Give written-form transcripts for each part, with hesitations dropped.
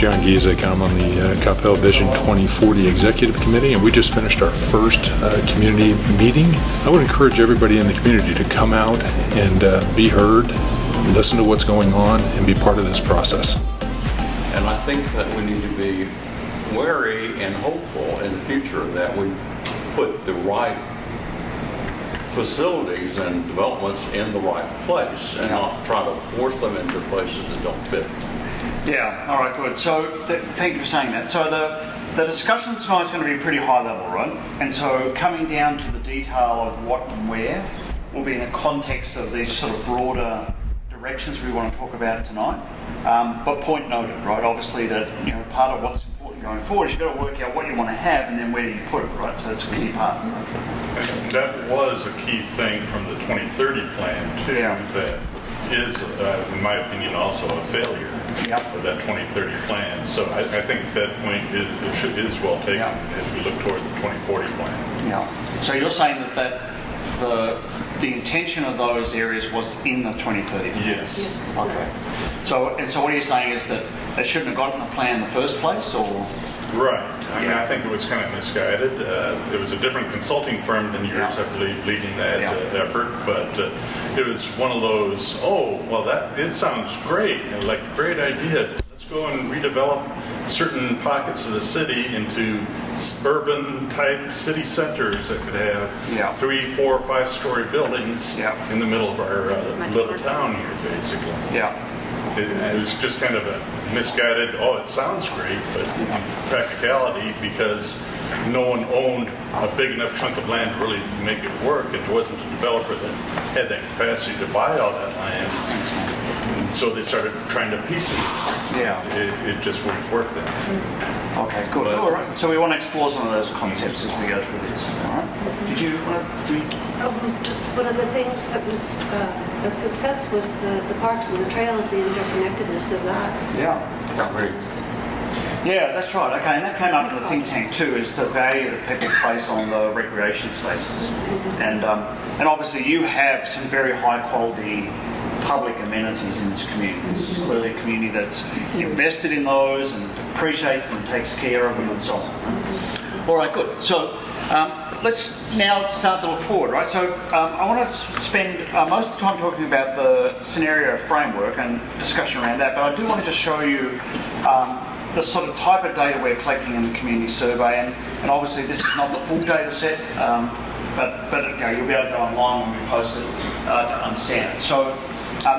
John Gizek. I'm on the Capel Vision 2040 Executive Committee, and we just finished our first community meeting. I would encourage everybody in the community to come out and be heard, listen to what's going on, and be part of this process. And I think that we need to be wary and hopeful in the future that we put the right facilities and developments in the right place and not try to force them into places that don't fit. Yeah, all right, good. So thank you for saying that. So the discussion tonight is going to be pretty high level, right? And so coming down to the detail of what and where will be in the context of these sort of broader directions we want to talk about tonight. But point noted, right? Obviously that, part of what's important going forward is you've got to work out what you want to have and then where do you put it, right? So that's a key part. And that was a key thing from the 2030 plan too, that is, in my opinion, also a failure of that 2030 plan. So I think that point is well taken as we look toward the 2040 plan. Yeah. So you're saying that the intention of those areas was in the 2030 plan? Yes. Okay. So what you're saying is that they shouldn't have gotten a plan in the first place, or? Right. I mean, I think it was kind of misguided. It was a different consulting firm than yours, I believe, leading that effort. But it was one of those, it sounds great. Like, great idea. Let's go and redevelop certain pockets of the city into urban-type city centers that could have 3, 4, 5-story buildings in the middle of our little town here, basically. Yeah. It was just kind of a misguided, it sounds great, but in practicality, because no one owned a big enough chunk of land to really make it work, and there wasn't a developer that had that capacity to buy all that land, and so they started trying to piece it. Yeah. It just wouldn't work then. Okay, good. All right. So we want to explore some of those concepts as we go through this. All right. Did you want to read? Just one of the things that was a success was the parks and the trails, the interconnectedness of that. Yeah. Great. Yeah, that's right. Okay, and that came up in the think tank too, is the value that people place on the recreation spaces. And obviously you have some very high quality public amenities in this community. This is clearly a community that's invested in those and appreciates them, takes care of them, and so on. All right, good. So let's now start to look forward, right? So I want to spend most of the time talking about the scenario framework and discussion around that, but I do want to just show you the sort of type of data we're collecting in the community survey, and obviously this is not the full data set, but you'll be able to go online when we post it to understand it. So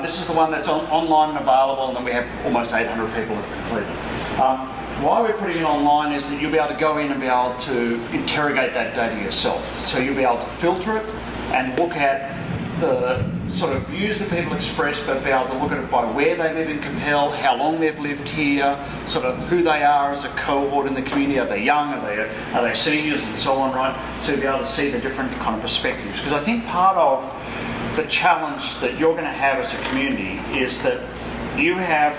this is the one that's online and available, and then we have almost 800 people that have completed. Why we're putting it online is that you'll be able to go in and be able to interrogate that data yourself. So you'll be able to filter it and look at the sort of views that people express, but be able to look at it by where they live in Capel, how long they've lived here, sort of who they are as a cohort in the community. Are they young? Are they seniors, and so on, right? So you'll be able to see the different kind of perspectives. Because I think part of the challenge that you're going to have as a community is that you have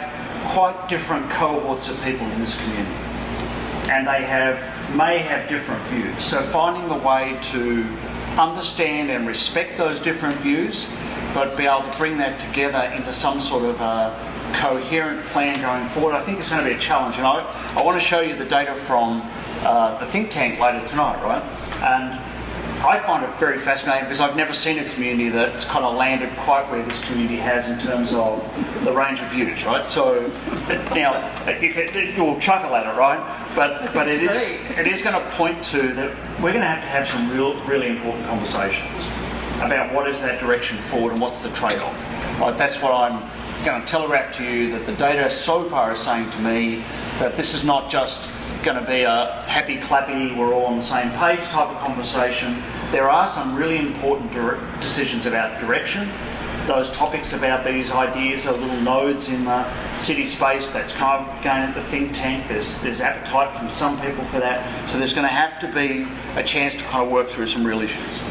quite different cohorts of people in this community, and they may have different views. So finding the way to understand and respect those different views, but be able to bring that together into some sort of a coherent plan going forward, I think it's going to be a challenge. And I want to show you the data from the think tank later tonight, right? And I find it very fascinating because I've never seen a community that's kind of landed quite where this community has in terms of the range of views, right? So now you'll chuckle at it, right? But it is going to point to that we're going to have some really important conversations about what is that direction forward and what's the trade-off. Right? That's what I'm going to telegraph to you, that the data so far is saying to me that this is not just going to be a happy clappy, we're all on the same page type of conversation. There are some really important decisions about direction. Those topics about these ideas are little nodes in the city space. That's kind of going at the think tank. There's appetite from some people for that. So there's going to have to be a chance to kind of work through some real issues.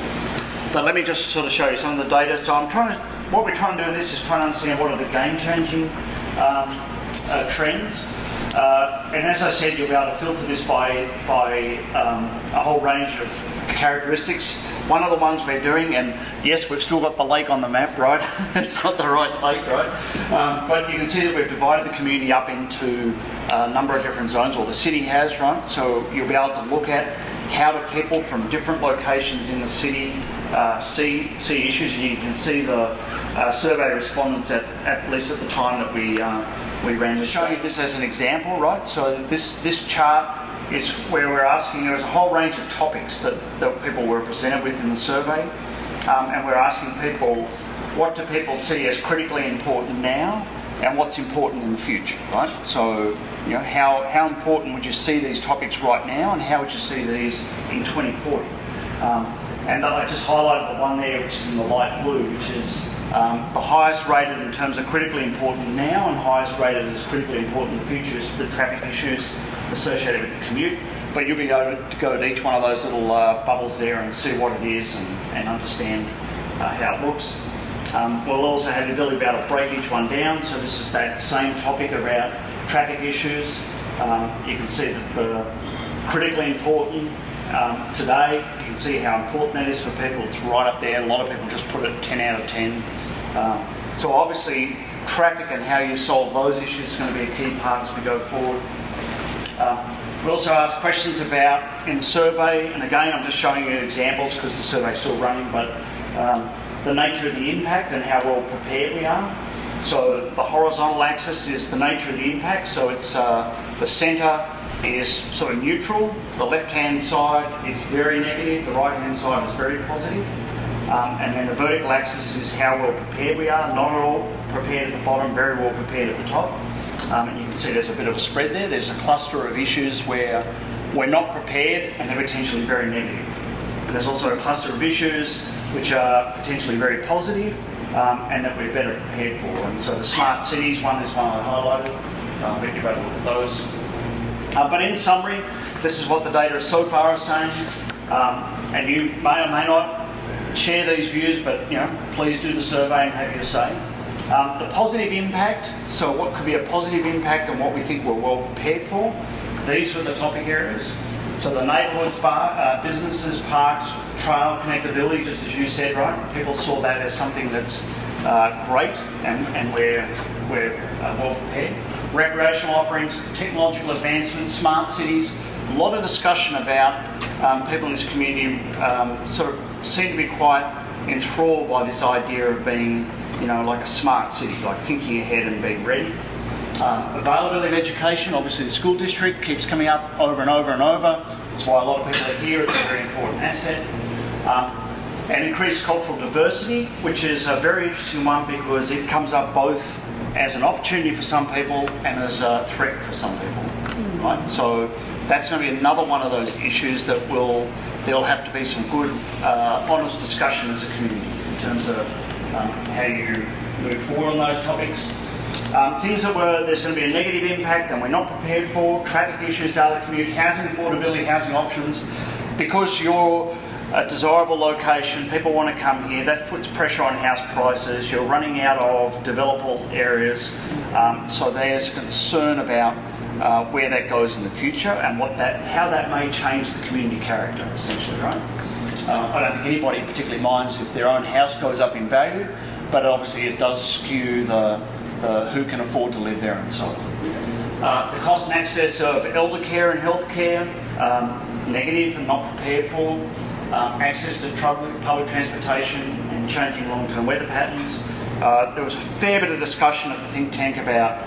But let me just sort of show you some of the data. So what we're trying to do in this is trying to understand what are the game-changing trends. And as I said, you'll be able to filter this by a whole range of characteristics. One of the ones we're doing, and yes, we've still got the lake on the map, right? It's not the right lake, right? But you can see that we've divided the community up into a number of different zones, or the city has, right? So you'll be able to look at how do people from different locations in the city see issues. You can see the survey respondents at least at the time that we ran this. Show you this as an example, right? So this chart is where we're asking, there was a whole range of topics that people were presented with in the survey, and we're asking people, what do people see as critically important now, and what's important in the future, right? So, you know, how important would you see these topics right now, and how would you see these in 2040? And I just highlighted the one there, which is in the light blue, which is the highest rated in terms of critically important now, and highest rated as critically important in the future is the traffic issues associated with the commute. But you'll be able to go to each one of those little bubbles there and see what it is and understand how it looks. We'll also have the ability to be able to break each one down. So this is that same topic about traffic issues. You can see that the critically important today, you can see how important that is for people. It's right up there. A lot of people just put it 10 out of 10. So obviously traffic and how you solve those issues is going to be a key part as we go forward. We also asked questions about, in the survey, and again I'm just showing you examples because the survey's still running, but the nature of the impact and how well prepared we are. So the horizontal axis is the nature of the impact, so it's the centre is sort of neutral, the left-hand side is very negative, the right-hand side is very positive, and then the vertical axis is how well prepared we are, not at all prepared at the bottom, very well prepared at the top. And you can see there's a bit of a spread there. There's a cluster of issues where we're not prepared and they're potentially very negative. And there's also a cluster of issues which are potentially very positive and that we're better prepared for. And so the smart cities one is one I highlighted. I'll let you have a look at those. But in summary, this is what the data so far is saying. And you may or may not share these views, but you know, please do the survey and have your say. The positive impact, so what could be a positive impact and what we think we're well prepared for. These were the topic areas. So the neighbourhoods, businesses, parks, trail connectability, just as you said, right? People saw that as something that's great and we're well prepared. Recreational offerings, technological advancements, smart cities. A lot of discussion about people in this community sort of seem to be quite enthralled by this idea of being, you know, like a smart city, like thinking ahead and being ready. Availability of education, obviously the school district keeps coming up over and over and over. That's why a lot of people are here, it's a very important asset. And increased cultural diversity, which is a very interesting one because it comes up both as an opportunity for some people and as a threat for some people, right? So that's going to be another one of those issues that there'll have to be some good, honest discussion as a community in terms of how you move forward on those topics. Things that there's going to be a negative impact and we're not prepared for, traffic issues, daily commute, housing affordability, housing options. Because you're a desirable location, people want to come here, that puts pressure on house prices, you're running out of developable areas, so there's concern about where that goes in the future and how that may change the community character, essentially, right? I don't think anybody particularly minds if their own house goes up in value, but obviously it does skew the who can afford to live there and so on. The cost and access of elder care and health care, negative and not prepared for. Access to public transportation and changing long-term weather patterns. There was a fair bit of discussion at the think tank about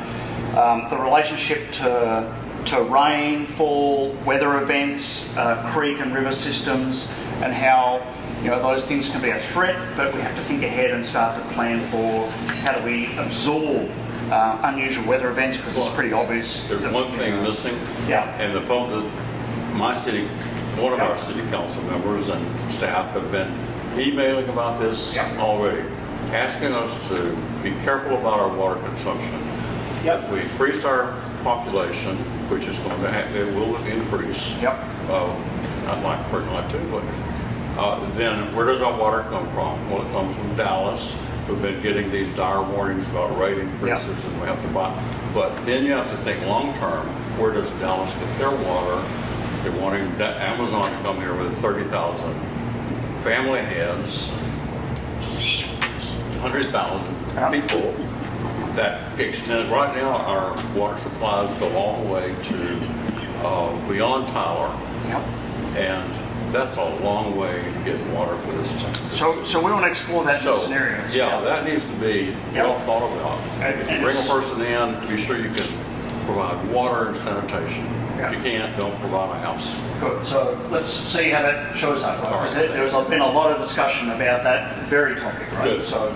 the relationship to rainfall, weather events, creek and river systems, and how those things can be a threat, but we have to think ahead and start to plan for how do we absorb unusual weather events, because it's pretty obvious. There's one thing missing, and one of our city council members and staff have been emailing about this already, asking us to be careful about our water consumption. If we increase our population, which is going to it will increase. I'd like personally to, but then where does our water come from? Well, it comes from Dallas. We've been getting these dire warnings about rate increases, and we have to buy. But then you have to think long term. Where does Dallas get their water? They're wanting Amazon to come here with 30,000 family has 100,000 people that extend. Right now, our water supplies go all the way to beyond Tyler, and that's a long way to get water for this town. So we want to explore that in the scenarios. Yeah, that needs to be well thought about. And If you bring a person in, be sure you can provide water and sanitation. Yeah. If you can't, don't provide a house. Good. So let's see how that shows up. Right? All right. Because there's been a lot of discussion about that very topic, right? Good. So,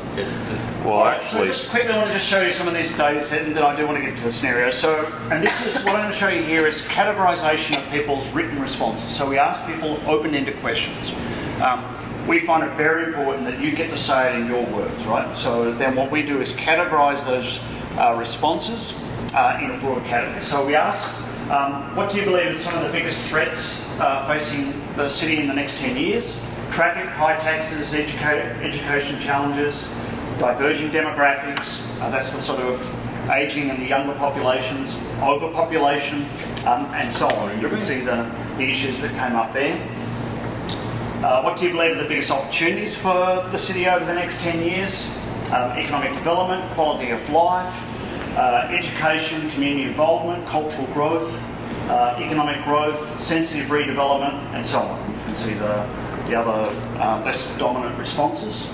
Well, so actually, just quickly, I want to just show you some of these data sets, and then I do want to get to the scenario. So, and this is what I'm going to show you here is categorization of people's written responses. So we ask people open-ended questions. We find it very important that you get to say it in your words, right? So then what we do is categorize those responses in a broad category. So we ask, what do you believe are some of the biggest threats facing the city in the next 10 years? Traffic, high taxes, education challenges, diverging demographics, that's the sort of ageing and the younger populations, overpopulation, and so on. You can see the issues that came up there. What do you believe are the biggest opportunities for the city over the next 10 years? Economic development, quality of life, education, community involvement, cultural growth, economic growth, sensitive redevelopment, and so on. You can see the other less dominant responses.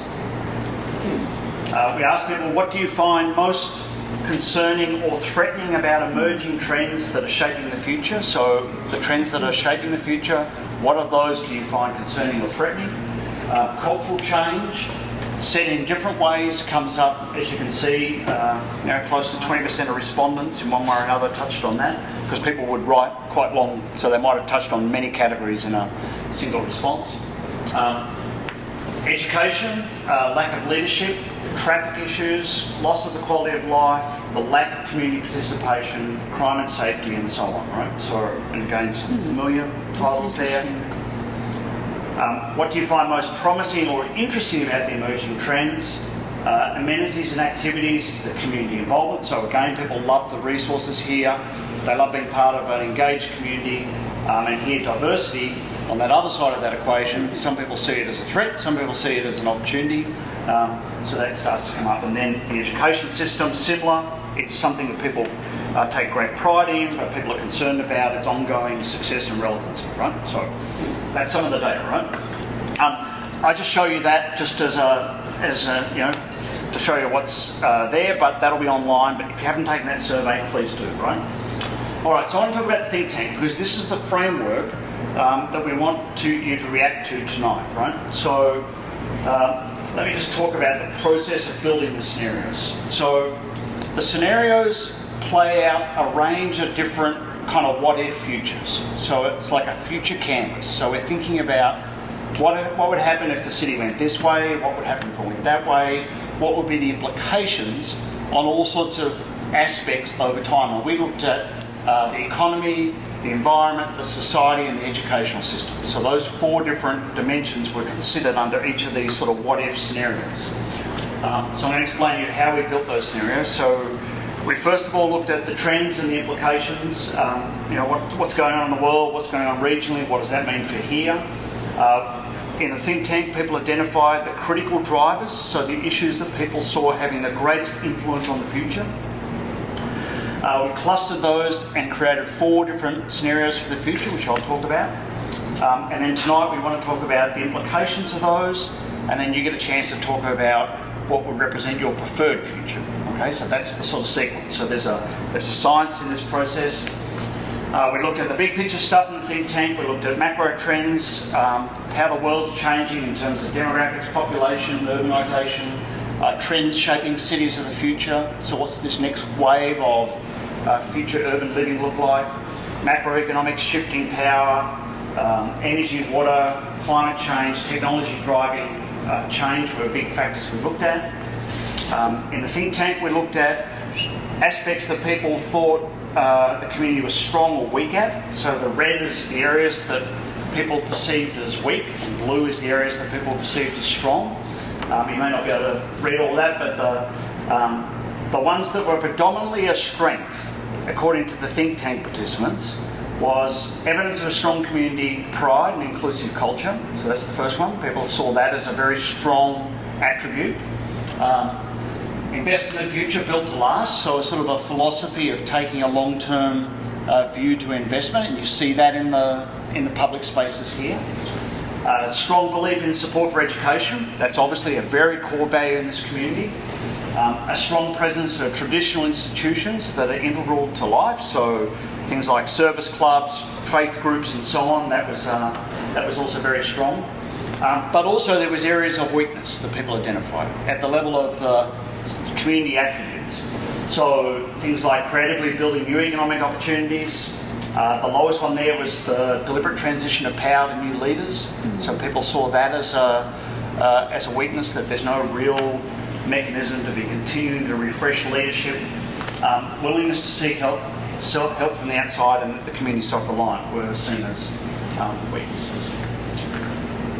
We asked people, what do you find most concerning or threatening about emerging trends that are shaping the future? So the trends that are shaping the future, what of those do you find concerning or threatening? Cultural change, said in different ways, comes up, as you can see, close to 20% of respondents in one way or another touched on that, because people would write quite long, so they might have touched on many categories in a single response. Education, lack of leadership, traffic issues, loss of the quality of life, the lack of community participation, crime and safety, and so on, right? So, and again, some familiar titles there. What do you find most promising or interesting about the emerging trends? Amenities and activities, the community involvement. So again, people love the resources here. They love being part of an engaged community, and here diversity. On that other side of that equation, some people see it as a threat, some people see it as an opportunity. So that starts to come up. And then the education system, similar. It's something that people take great pride in, but people are concerned about its ongoing success and relevancy, right? So that's some of the data, right? I just show you that just as a to show you what's there, but that'll be online. But if you haven't taken that survey, please do, right? All right, so I want to talk about the think tank, because this is the framework that we want you to react to tonight, right? So let me just talk about the process of building the scenarios. So the scenarios play out a range of different kind of what-if futures. So it's like a future canvas. So we're thinking about what would happen if the city went this way, what would happen if it went that way, what would be the implications on all sorts of aspects over time. And we looked at the economy, the environment, the society, and the educational system. So those 4 different dimensions were considered under each of these sort of what-if scenarios. So I'm going to explain to you how we built those scenarios. So we first of all looked at the trends and the implications. What's going on in the world, what's going on regionally, what does that mean for here? In the think tank, people identified the critical drivers, so the issues that people saw having the greatest influence on the future. We clustered those and created 4 different scenarios for the future, which I'll talk about. And then tonight we want to talk about the implications of those, and then you get a chance to talk about what would represent your preferred future. Okay, so that's the sort of sequence. So there's a science in this process. We looked at the big picture stuff in the think tank. We looked at macro trends, how the world's changing in terms of demographics, population, urbanisation, trends shaping cities of the future. So what's this next wave of future urban living look like? Macroeconomics, shifting power, energy, water, climate change, technology driving change were big factors we looked at. In the think tank, we looked at aspects that people thought the community was strong or weak at. So the red is the areas that people perceived as weak, and blue is the areas that people perceived as strong. You may not be able to read all that, but the ones that were predominantly a strength, according to the think tank participants, was evidence of a strong community pride and inclusive culture. So that's the first one. People saw that as a very strong attribute. Invest in the future, built to last. So it's sort of a philosophy of taking a long-term view to investment, and you see that in the public spaces here. Strong belief in support for education. That's obviously a very core value in this community. A strong presence of traditional institutions that are integral to life. So things like service clubs, faith groups, and so on. That was also very strong. But also there was areas of weakness that people identified at the level of the community attributes. So things like creatively building new economic opportunities. The lowest one there was the deliberate transition of power to new leaders. So people saw that as a weakness, that there's no real mechanism to be continuing to refresh leadership. Willingness to seek help from the outside, and that the community self-reliant were seen as weaknesses.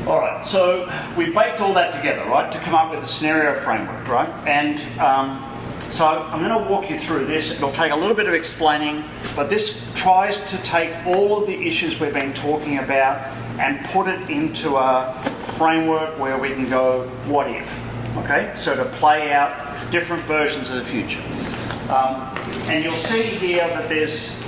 All right, so we baked all that together, right, to come up with a scenario framework, right? And so I'm going to walk you through this. It'll take a little bit of explaining, but this tries to take all of the issues we've been talking about and put it into a framework where we can go, what if? Okay, so to play out different versions of the future. And you'll see here that there's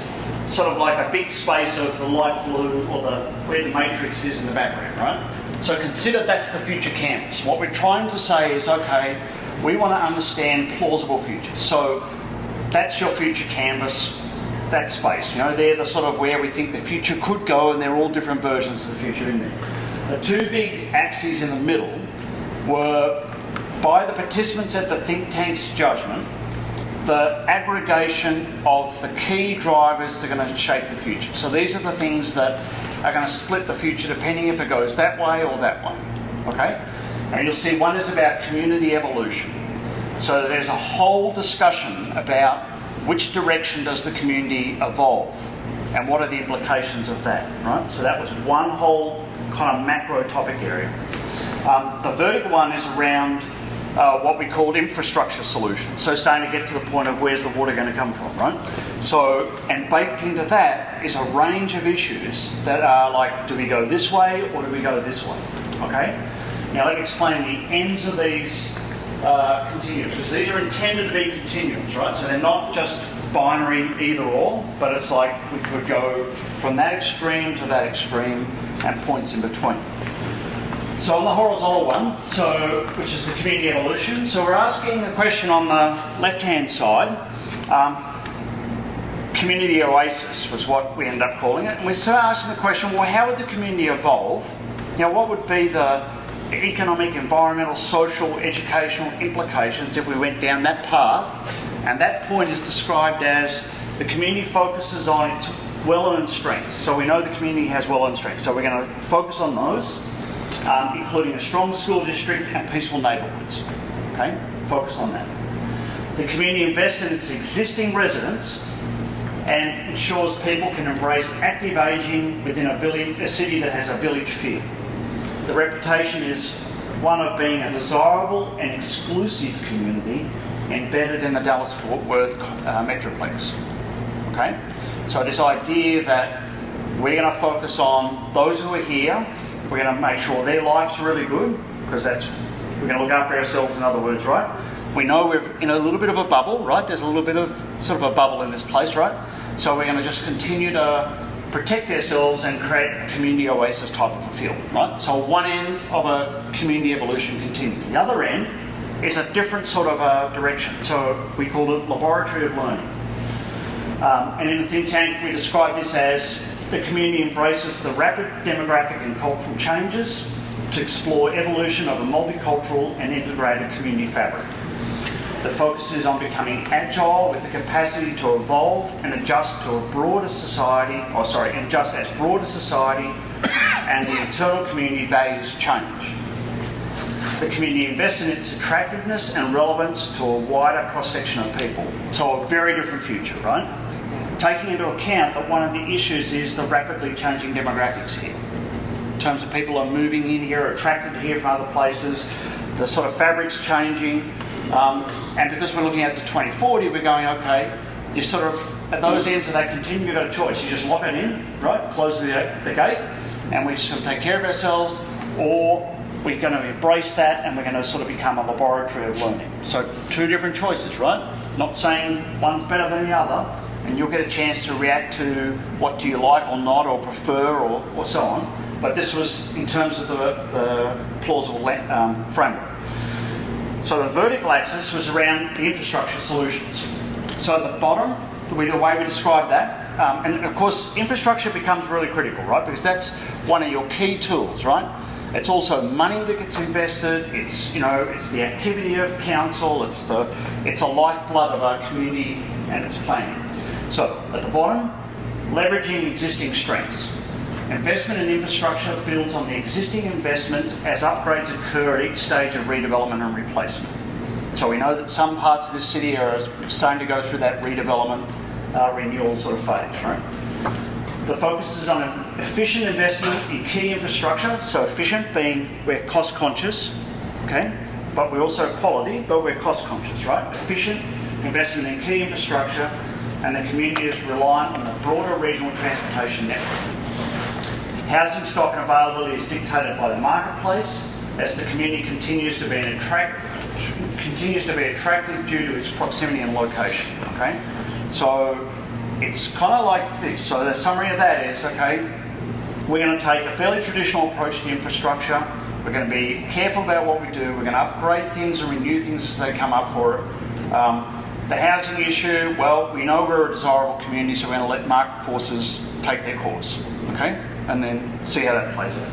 sort of like a big space of the light blue, or where the matrix is in the background, right? So consider that's the future canvas. What we're trying to say is, okay, we want to understand plausible futures. So that's your future canvas, that space. You know, they're the sort of where we think the future could go, and they're all different versions of the future in there. The two big axes in the middle were, by the participants at the think tank's judgment, the aggregation of the key drivers that are going to shape the future. So these are the things that are going to split the future depending if it goes that way or that way. Okay? And you'll see one is about community evolution. So there's a whole discussion about which direction does the community evolve and what are the implications of that, right? So that was one whole kind of macro topic area. The vertical one is around what we called infrastructure solutions. So starting to get to the point of where's the water going to come from, right? So, and baked into that is a range of issues that are like, do we go this way or do we go this way? Okay? Now let me explain the ends of these continuums, because these are intended to be continuums, right? So they're not just binary either or, but it's like we could go from that extreme to that extreme and points in between. So on the horizontal one, which is the community evolution, so we're asking the question on the left-hand side, community oasis was what we ended up calling it, and we're sort of asking the question, well, how would the community evolve? Now, what would be the economic, environmental, social, educational implications if we went down that path? And that point is described as the community focuses on its well-earned strengths. So we know the community has well-earned strengths, so we're going to focus on those. Including a strong school district and peaceful neighbourhoods. Okay, focus on that. The community invests in its existing residents and ensures people can embrace active ageing within a city that has a village feel. The reputation is one of being a desirable and exclusive community embedded in the Dallas-Fort Worth metroplex. Okay, so this idea that we're going to focus on those who are here. We're going to make sure their lives are really good, because we're going to look after ourselves, in other words, right? We know we're in a little bit of a bubble, right? There's a little bit of sort of a bubble in this place, right? So we're going to just continue to protect ourselves and create a community oasis type of a feel, right? So one end of a community evolution continuum. The other end is a different sort of a direction. So we call it laboratory of learning. And in the think tank, we describe this as the community embraces the rapid demographic and cultural changes to explore evolution of a multicultural and integrated community fabric. The focus is on becoming agile with the capacity to evolve and adjust to a broader society, adjust as broader society and the internal community values change. The community invests in its attractiveness and relevance to a wider cross-section of people. So a very different future, right? Taking into account that one of the issues is the rapidly changing demographics here. In terms of people are moving in here, attracted here from other places, the sort of fabric's changing, and because we're looking out to 2040, we're going, okay, you've sort of at those ends of that continuum, you've got a choice. You just lock it in, right? Close the gate, and we're just going to take care of ourselves, or we're going to embrace that and we're going to sort of become a laboratory of learning. So two different choices, right? Not saying one's better than the other, and you'll get a chance to react to what do you like or not, or prefer, or so on. But this was in terms of the plausible framework. So the vertical axis was around the infrastructure solutions. So at the bottom, the way we describe that, and of course infrastructure becomes really critical, right? Because that's one of your key tools, right? It's also money that gets invested. It's it's the activity of council. It's a lifeblood of our community and its planning. So at the bottom, leveraging existing strengths. Investment in infrastructure builds on the existing investments as upgrades occur at each stage of redevelopment and replacement. So we know that some parts of this city are starting to go through that redevelopment, renewal sort of phase, right? The focus is on an efficient investment in key infrastructure. So efficient being we're cost conscious, okay? But we're also quality, but we're cost conscious, right? Efficient investment in key infrastructure, and the community is reliant on the broader regional transportation network. Housing stock and availability is dictated by the marketplace as the community continues to be attractive due to its proximity and location. Okay, so it's kind of like this. So the summary of that is, okay, we're going to take a fairly traditional approach to infrastructure. We're going to be careful about what we do. We're going to upgrade things and renew things as they come up for it. The housing issue, well, we know we're a desirable community, so we're going to let market forces take their course. Okay. And then see how that plays out.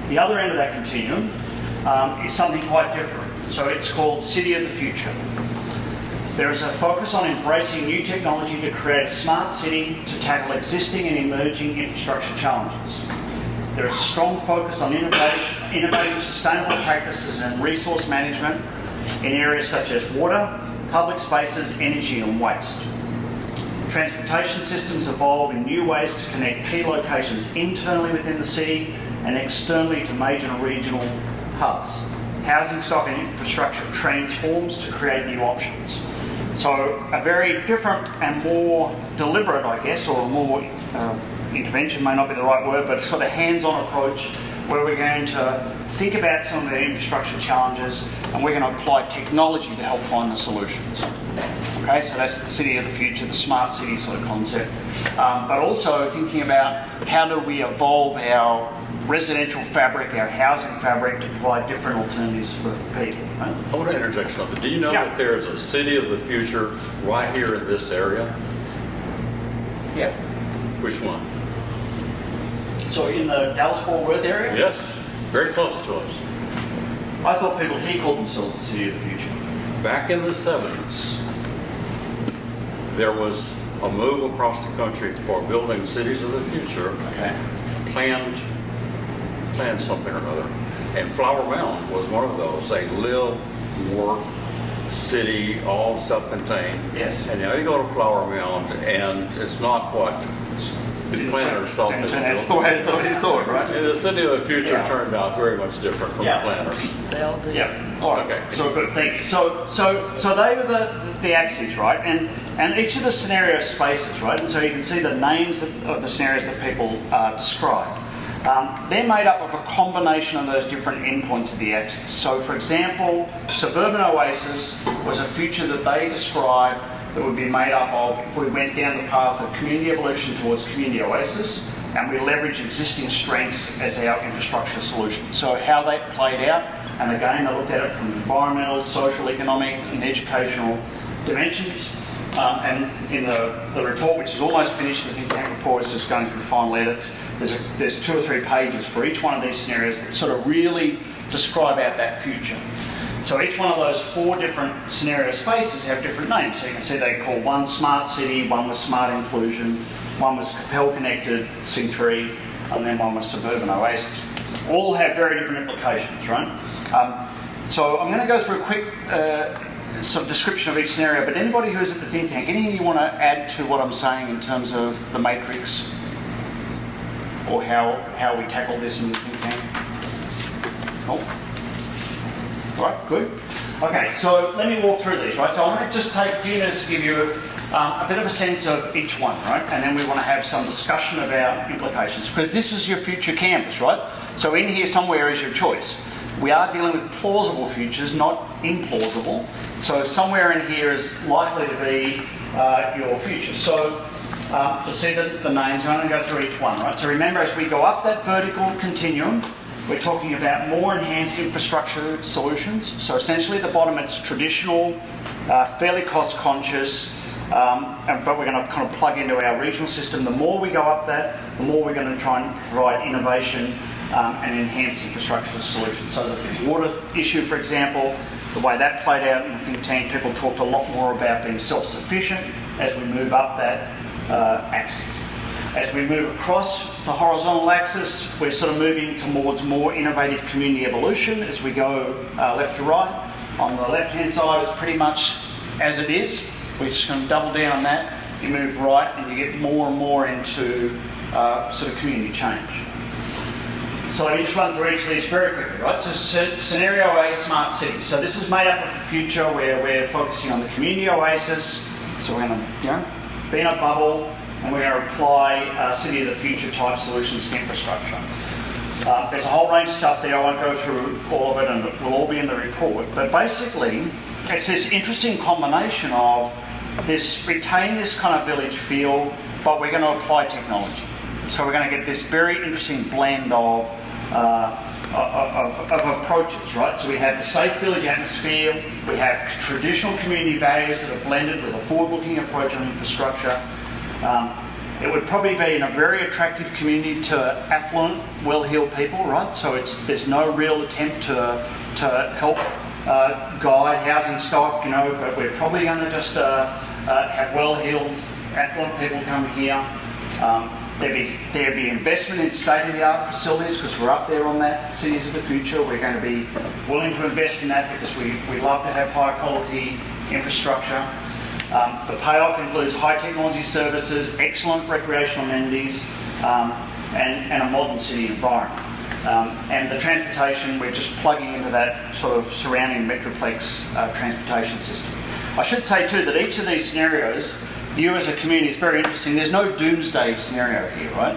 The other end of that continuum is something quite different. So it's called City of the Future. There is a focus on embracing new technology to create a smart city to tackle existing and emerging infrastructure challenges. There is a strong focus on innovative sustainable practices and resource management in areas such as water, public spaces, energy and waste. Transportation systems evolve in new ways to connect key locations internally within the city and externally to major and regional hubs. Housing stock and infrastructure transforms to create new options. So a very different and more deliberate, I guess, or more intervention may not be the right word, but sort of hands-on approach where we're going to think about some of the infrastructure challenges and we're going to apply technology to help find the solutions. Okay, so that's the city of the future, the smart city sort of concept. But also thinking about how do we evolve our residential fabric, our housing fabric to provide different alternatives for people. Right? I want to interject something. Do you know Yeah. that there is a city of the future right here in this area? Yeah. Which one? So in the Dallas-Fort Worth area? Yes, very close to us. I thought people here called themselves the city of the future. Back in the 70s, there was a move across the country for building cities of the future, Okay. planned something or another. And Flower Mound was one of those. They live, work, city, all self-contained. Yes. And now you go to Flower Mound and it's not what the planners thought they Turn would out build. the way they thought, right? And the city of the future Yeah. turned out very much different from Yeah. the planners. They all do. Yeah. All right. Okay. So good. Thank you. So they were the axes, right? And each of the scenario spaces, right? And so you can see the names of the scenarios that people described. They're made up of a combination of those different endpoints of the axis. So, for example, suburban oasis was a future that they described that would be made up of if we went down the path of community evolution towards community oasis and we leverage existing strengths as our infrastructure solution. So how that played out, and again, they looked at it from environmental, social, economic and educational dimensions. And in the report, which is almost finished, the think tank report is just going through final edits. There's 2 or 3 pages for each one of these scenarios that sort of really describe out that future. So each one of those 4 different scenario spaces have different names. So you can see they call one smart city, one was smart inclusion, one was Capel connected, C3, and then one was suburban oasis. All have very different implications, right? So I'm going to go through a quick sort of description of each scenario, but anybody who's at the think tank, anything you want to add to what I'm saying in terms of the matrix or how we tackle this in the think tank? Cool. All right, good. Okay, so let me walk through these, right? So I'm going to just take a few minutes to give you a bit of a sense of each one, right? And then we want to have some discussion about implications, because this is your future campus, right? So in here somewhere is your choice. We are dealing with plausible futures, not implausible. So somewhere in here is likely to be your future. So you'll see the names. I'm going to go through each one, right? So remember, as we go up that vertical continuum, we're talking about more enhanced infrastructure solutions. So essentially, at the bottom, it's traditional, fairly cost-conscious, but we're going to kind of plug into our regional system. The more we go up that, the more we're going to try and provide innovation and enhanced infrastructure solutions. So the water issue, for example, the way that played out in the think tank, people talked a lot more about being self-sufficient as we move up that axis. As we move across the horizontal axis, we're sort of moving towards more innovative community evolution as we go left to right. On the left-hand side, it's pretty much as it is. We're just going to double down on that. You move right and you get more and more into sort of community change. So let me just run through each of these very quickly, right? So scenario A, smart city. So this is made up of a future where we're focusing on the community oasis. So we're going to be in a bubble, and we're going to apply city of the future type solutions to infrastructure. There's a whole range of stuff there. I won't go through all of it, and it will all be in the report. But basically, it's this interesting combination of retain this kind of village feel, but we're going to apply technology. So we're going to get this very interesting blend of approaches, right? So we have the safe village atmosphere, we have traditional community values that are blended with a forward-looking approach on infrastructure. It would probably be in a very attractive community to affluent, well-heeled people, right? So there's no real attempt to help guide housing stock, but we're probably going to just have well-heeled, affluent people come here. There'd be investment in state-of-the-art facilities because we're up there on that cities of the future. We're going to be willing to invest in that because we love to have high-quality infrastructure. The payoff includes high technology services, excellent recreational amenities, and a modern city environment. And the transportation, we're just plugging into that sort of surrounding Metroplex transportation system. I should say too that each of these scenarios, you as a community, is very interesting. There's no doomsday scenario here, right?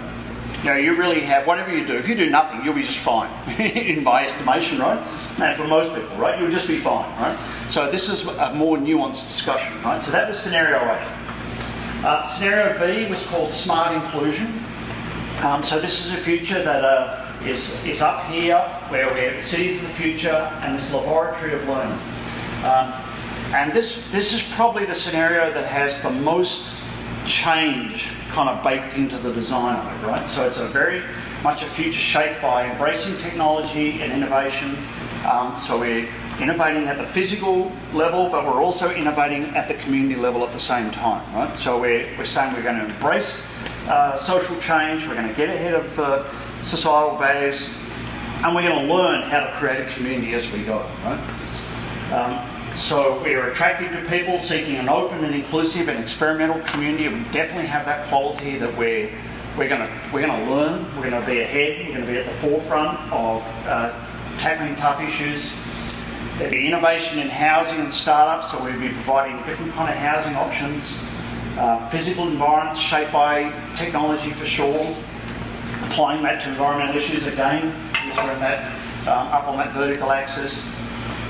You really have, whatever you do, if you do nothing, you'll be just fine, in my estimation, right? And for most people, right, you'll just be fine, right? So this is a more nuanced discussion, right? So that was scenario A. Scenario B was called smart inclusion. So this is a future that is up here, where we're cities of the future and this laboratory of learning. And this is probably the scenario that has the most change kind of baked into the design of it, right? So it's a very much a future shaped by embracing technology and innovation. So we're innovating at the physical level, but we're also innovating at the community level at the same time, right? So we're saying we're going to embrace social change, we're going to get ahead of the societal values, and we're going to learn how to create a community as we go, right? So we're attractive to people seeking an open and inclusive and experimental community. We definitely have that quality that we're going to learn. We're going to be ahead. We're going to be at the forefront of tackling tough issues. There'll be innovation in housing and startups. So we'll be providing different kind of housing options. Physical environments shaped by technology for sure. Applying that to environmental issues again. We're in that up on that vertical axis.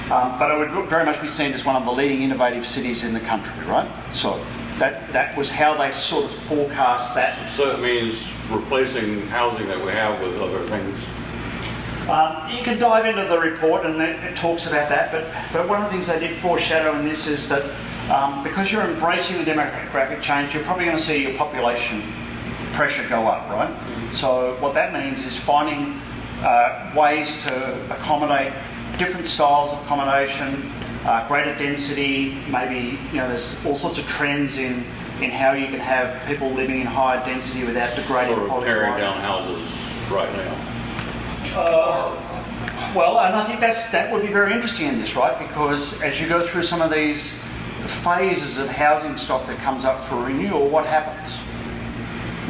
But it would very much be seen as one of the leading innovative cities in the country, right? So that was how they sort of forecast that. So it means replacing housing that we have with other things? You can dive into the report and it talks about that, but one of the things they did foreshadow in this is that because you're embracing the demographic change, you're probably going to see your population pressure go up, right? So what that means is finding ways to accommodate different styles of accommodation, greater density, maybe, there's all sorts of trends in how you can have people living in higher density without degrading sort of quality of tearing life. down houses right now. Well, and I think that would be very interesting in this, right? Because as you go through some of these phases of housing stock that comes up for renewal, what happens?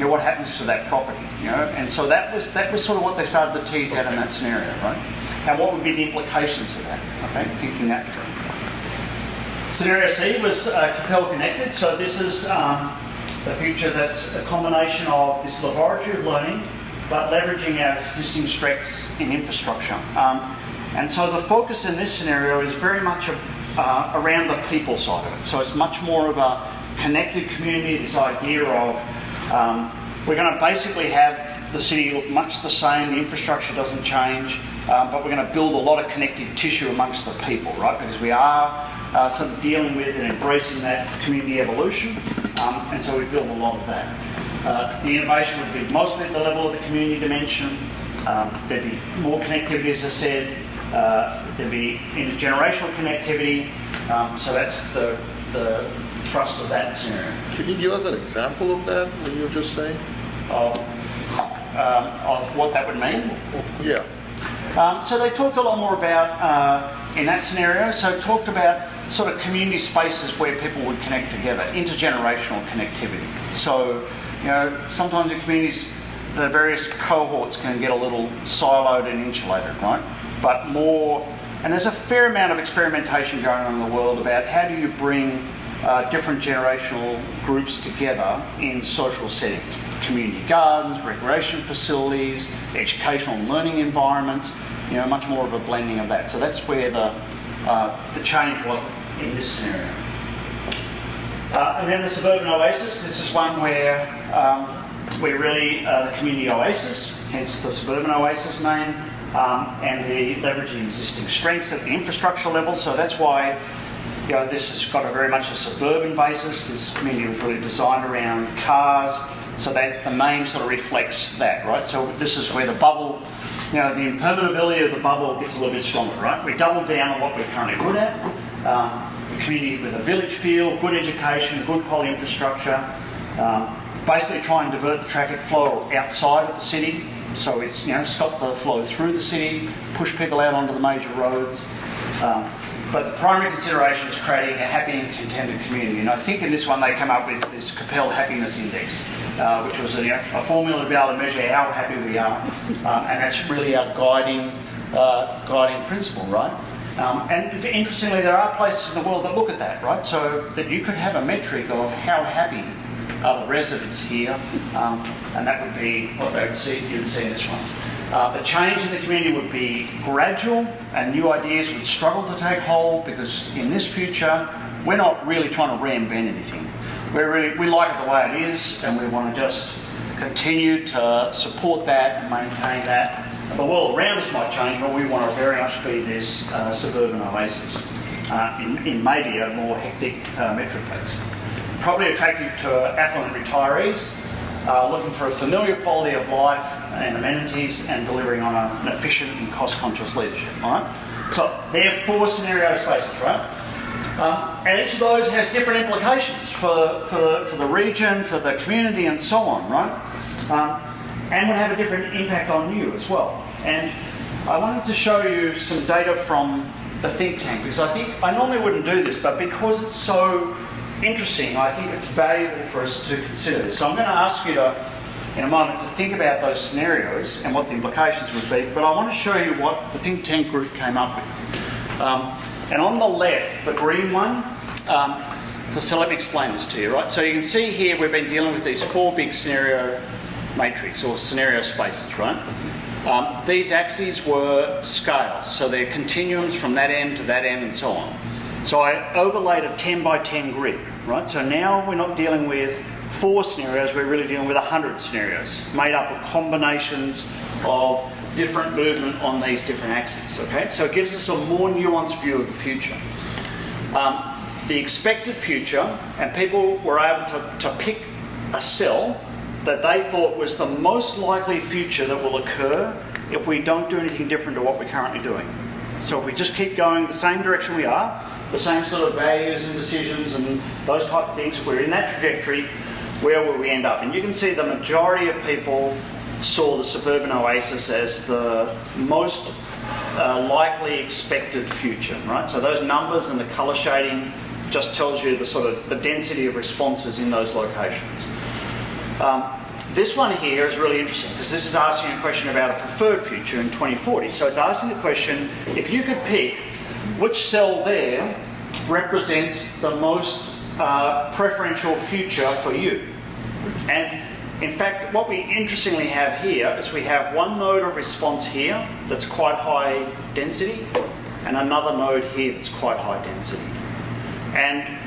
What happens to that property? And so that was sort of what they started to tease out in that scenario, right? And what would be the implications of that? Okay, thinking that through. Scenario C was Capel Connected. So this is the future that's a combination of this laboratory of learning, but leveraging our existing strengths in infrastructure. And so the focus in this scenario is very much around the people side of it. So it's much more of a connected community, this idea of we're going to basically have the city look much the same, the infrastructure doesn't change, but we're going to build a lot of connective tissue amongst the people, right? Because we are sort of dealing with and embracing that community evolution, and so we build a lot of that. The innovation would be mostly at the level of the community dimension. There'd be more connectivity, as I said. There'd be intergenerational connectivity. So that's the thrust of that scenario. Can you give us an example of that, what you were just saying? Of what that would mean. Yeah. So they talked a lot more about, in that scenario, so talked about sort of community spaces where people would connect together, intergenerational connectivity. So, you know, sometimes in communities, the various cohorts can get a little siloed and insulated, right? But more, and there's a fair amount of experimentation going on in the world about how do you bring different generational groups together in social settings. Community gardens, recreation facilities, educational and learning environments, you know, much more of a blending of that. So that's where the change was in this scenario. And then the suburban oasis, this is one where we're really the community oasis, hence the suburban oasis name, and the leveraging existing strengths at the infrastructure level. So that's why, you know, this has got a very much a suburban basis. This community was really designed around cars, so that the name sort of reflects that, right? So this is where the bubble, you know, the impermeability of the bubble gets a little bit stronger, right? We double down on what we're currently good at. A community with a village feel, good education, good quality infrastructure. Basically try and divert the traffic flow outside of the city. So it's, you know, stop the flow through the city, push people out onto the major roads. But the primary consideration is creating a happy and contented community. And I think in this one they come up with this Capel Happiness Index, which was a formula to be able to measure how happy we are. And that's really our guiding principle, right? And interestingly, there are places in the world that look at that, right? So that you could have a metric of how happy are the residents here, and that would be what they would see, you would see in this one. The change in the community would be gradual, and new ideas would struggle to take hold, because in this future, we're not really trying to reinvent anything. We like it the way it is, and we want to just continue to support that and maintain that. The world around us might change, but we want to very much be this suburban oasis in maybe a more hectic metroplex. Probably attractive to affluent retirees looking for a familiar quality of life and amenities and delivering on an efficient and cost-conscious leadership. All right? So there are 4 scenario spaces, right? And each of those has different implications for the region, for the community, and so on, right? And would have a different impact on you as well. And I wanted to show you some data from the think tank, because I think I normally wouldn't do this, but because it's so interesting, I think it's valuable for us to consider this. So I'm going to ask you to, in a moment, to think about those scenarios and what the implications would be, but I want to show you what the think tank group came up with. And on the left, the green one, so let me explain this to you, right? So you can see here we've been dealing with these 4 big scenario matrix or scenario spaces, right? These axes were scales, so they're continuums from that end to that end and so on. So I overlaid a 10 by 10 grid, right? So now we're not dealing with 4 scenarios, we're really dealing with 100 scenarios made up of combinations of different movement on these different axes, okay? So it gives us a more nuanced view of the future. The expected future, and people were able to pick a cell that they thought was the most likely future that will occur if we don't do anything different to what we're currently doing. So if we just keep going the same direction we are, the same sort of values and decisions and those type of things, if we're in that trajectory, where will we end up? And you can see the majority of people saw the suburban oasis as the most likely expected future, right? So those numbers and the colour shading just tells you the sort of the density of responses in those locations. This one here is really interesting because this is asking a question about a preferred future in 2040. So it's asking the question, if you could pick which cell there represents the most preferential future for you. And in fact, what we interestingly have here is we have one node of response here that's quite high density and another node here that's quite high density. And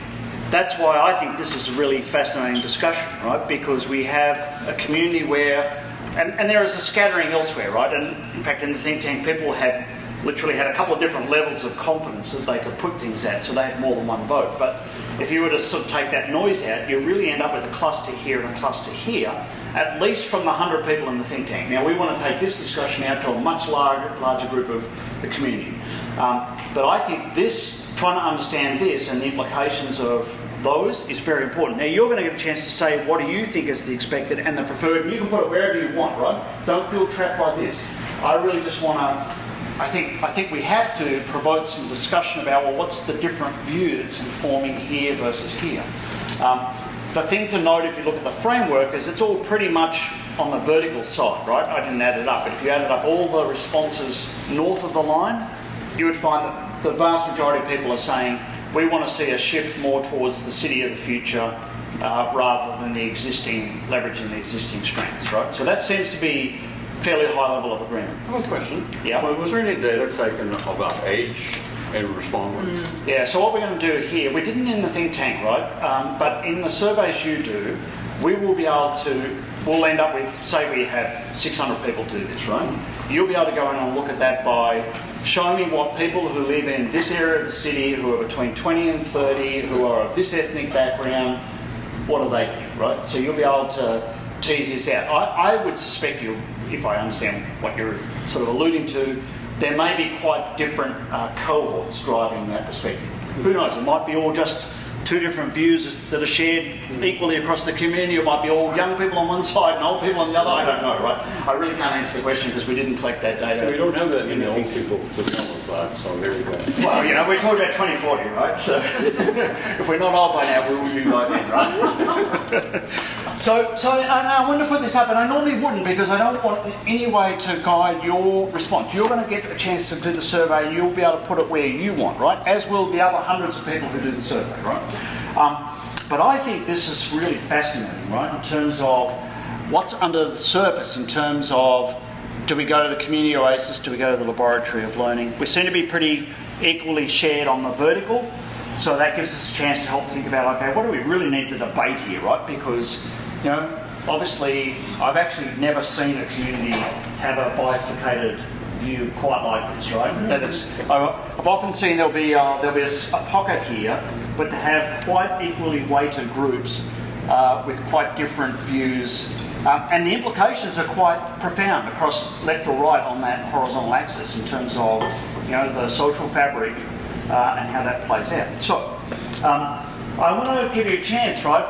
that's why I think this is a really fascinating discussion, right? Because we have a community where, and there is a scattering elsewhere, right? And in fact, in the think tank, people had literally had a couple of different levels of confidence that they could put things at, so they had more than one vote. But if you were to sort of take that noise out, you really end up with a cluster here and a cluster here, at least from the 100 people in the think tank. Now, we want to take this discussion out to a much larger group of the community. But I think trying to understand this and the implications of those is very important. Now, you're going to get a chance to say, what do you think is the expected and the preferred, and you can put it wherever you want, right? Don't feel trapped by this. I really just want to, I think we have to provoke some discussion about, well, what's the different view that's informing here versus here? The thing to note if you look at the framework is it's all pretty much on the vertical side, right? I didn't add it up, but if you added up all the responses north of the line, you would find that the vast majority of people are saying we want to see a shift more towards the city of the future rather than leveraging the existing strengths, right? So that seems to be a fairly high level of agreement. I have a question. Yeah. Well, was there any data taken about age and respondents? Yeah, so what we're going to do here, we didn't in the think tank, right? But in the surveys you do, we will be able to, we'll end up with, say we have 600 people do this, right? You'll be able to go in and look at that by showing me what people who live in this area of the city, who are between 20 and 30, who are of this ethnic background, what do they think, right? So you'll be able to tease this out. I would suspect you, if I understand what you're sort of alluding to, there may be quite different cohorts driving that perspective. Who knows? It might be all just two different views that are shared equally across the community. It might be all young people on one side and old people on the other. I don't know, right? I really can't answer the question because we didn't collect that data. We don't have that many old people to be on one side, so there you go. Well, you know, we're talking about 2040, right? So if we're not old by now, we will be by then, right? So I wanted to put this up, and I normally wouldn't because I don't want in any way to guide your response. You're going to get a chance to do the survey, and you'll be able to put it where you want, right? As will the other hundreds of people who do the survey, right? But I think this is really fascinating, right? In terms of what's under the surface, in terms of do we go to the community oasis, do we go to the laboratory of learning? We seem to be pretty equally shared on the vertical, so that gives us a chance to help think about, okay, what do we really need to debate here, right? Because, you know, obviously, I've actually never seen a community have a bifurcated view quite like this, right? That is, I've often seen there'll be a pocket here, but to have quite equally weighted groups with quite different views, and the implications are quite profound across left or right on that horizontal axis in terms of, you know, the social fabric and how that plays out. So, I want to give you a chance, right,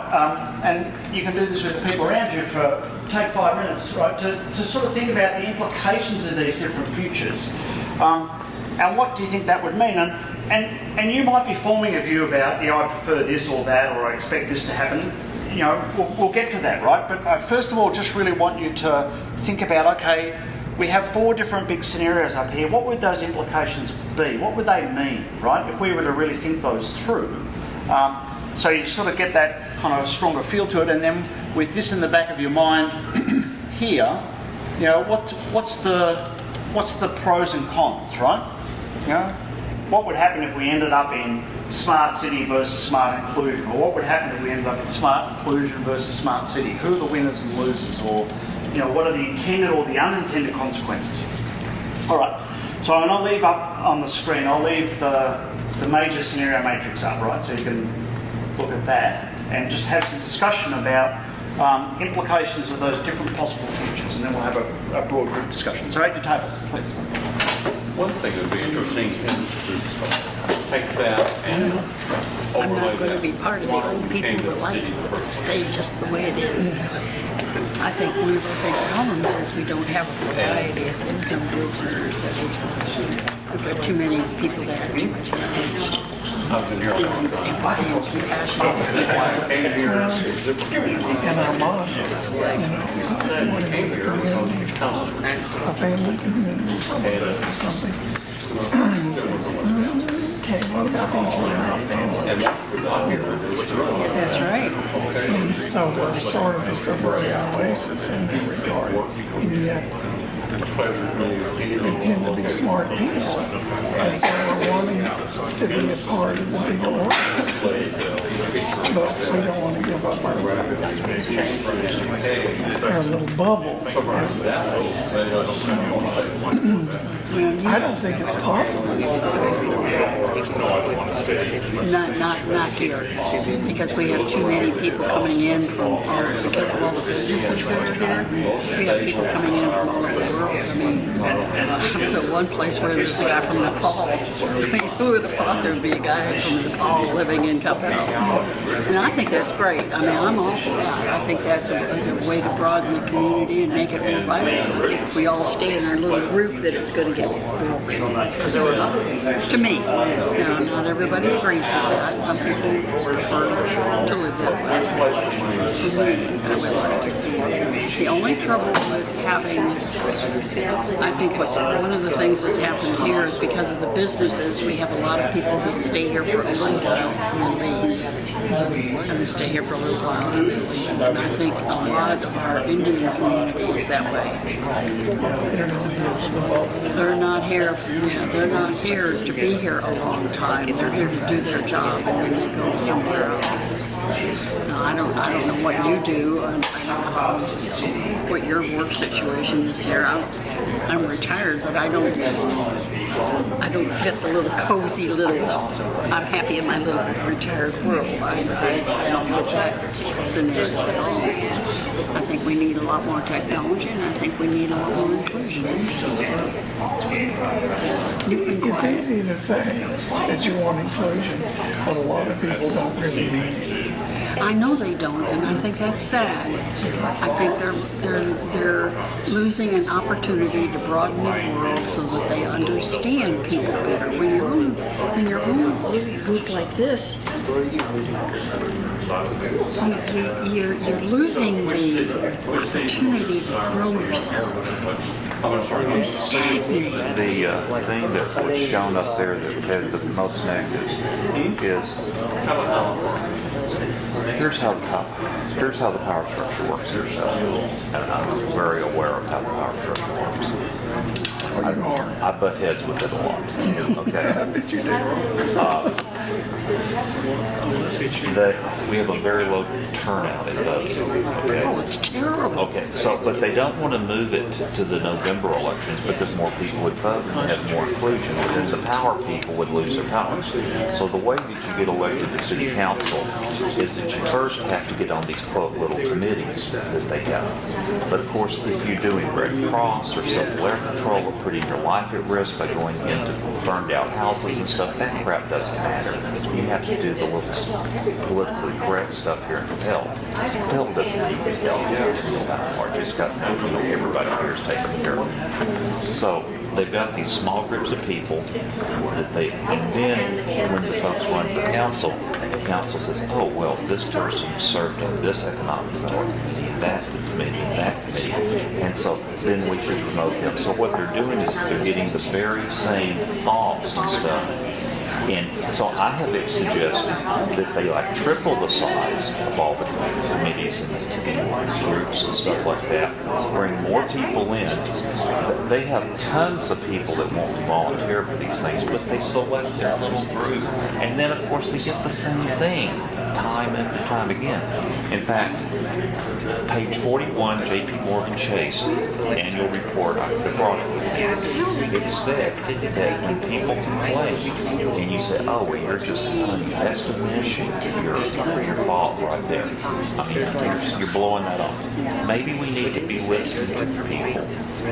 and you can do this with the people around you for take 5 minutes, right, to sort of think about the implications of these different futures, and what do you think that would mean? And you might be forming a view about, you know, I prefer this or that, or I expect this to happen. You know, we'll get to that, right? But first of all, just really want you to think about, okay, we have 4 different big scenarios up here. What would those implications be? What would they mean, right? If we were to really think those through. So you sort of get that kind of stronger feel to it, and then with this in the back of your mind here, you know, what's the pros and cons, right? You know, what would happen if we ended up in smart city versus smart inclusion, or what would happen if we ended up in smart inclusion versus smart city? Who are the winners and losers, or, you know, what are the intended or the unintended consequences? All right. So I'm going to leave up on the screen. I'll leave the major scenario matrix up, right? So you can look at that and just have some discussion about implications of those different possible futures, and then we'll have a broad group discussion. So at your tables, please. One thing that would be interesting is to take that and I'm overlay not going to that. be part of the old people that like to stay just the way it is. I think one of our big problems is we don't have a variety of income groups in our city. We've got too many people that have too much money. I've been here a long time. Empathy and compassion. Why I came here is And our mosques, you know, what is it, a community, a family community, or something. Okay, what about being joined out there? That's right. And so we're sort of a suburban oasis in that regard. And yet, they tend to be smart people. And so we're wanting to be a part of the bigger world. But we don't want to give up our little bubble, as they say. I don't think it's possible to stay. Not here, because we have too many people coming in from because of all the businesses that are here. We have people coming in from all over the world. I mean, I was at one place where there's a guy from Nepal. I mean, who would have thought there would be a guy from Nepal living in Capel? And I think that's great. I mean, I'm all for that. I think that's a way to broaden the community and make it more vibrant. I think if we all stay in our little group, that it's going to get more. To me, now, not everybody agrees with that. Some people prefer to live that way. To me, I would like to see it. The only trouble with having, I think what's one of the things that's happened here is because of the businesses, we have a lot of people that stay here for a little while and then leave. And they stay here for a little while and then leave. And I think a lot of our Indian community is that way. They're not here. Yeah, they're not here to be here a long time. They're here to do their job and then they go somewhere else. Now, I don't know what you do. I don't know what your work situation is here. I'm retired, but I don't fit the little cozy little. I'm happy in my little retired world. I don't fit that scenario at all. I think we need a lot more technology, and I think we need a lot more inclusion. It's easy to say that you want inclusion, but a lot of people don't really mean it. I know they don't, and I think that's sad. I think they're losing an opportunity to broaden the world so that they understand people better. When you're on a little group like this, you're losing the opportunity to grow yourself. You stagnate. The thing that was shown up there that has the most negatives is here's how the power structure works here. And I'm very aware of how the power structure works. I butt heads with it a lot. Okay. That we have a very low turnout in those. Okay. Oh, it's terrible. Okay, so, but they don't want to move it to the November elections because more people would vote and have more inclusion, but then the power people would lose their power. So the way that you get elected to city council is that you first have to get on these quote little committees that they have. But of course, if you're doing Red Cross or Civil Air Patrol or putting your life at risk by going into burned out houses and stuff, that crap doesn't matter. You have to do the little politically correct stuff here in Capel. Capel doesn't need to tell you that part. Just got everybody here is taken care of. So they've got these small groups of people that and then when the folks run for council, the council says, oh, well, this person served on this economic development committee, that committee, and that committee. And so then we should promote them. So what they're doing is they're getting the very same thoughts and stuff. And so I have suggested that they like triple the size of all the committees and groups and stuff like that. Bring more people in. They have tons of people that won't volunteer for these things, but they select their little group. And then, of course, they get the same thing time and time again. In fact, page 41, J.P. Morgan Chase annual report, I brought it. It said that when people complain, and you say, oh, well, you're just that's diminishing your fault right there. I mean, you're blowing that off. Maybe we need to be listening to people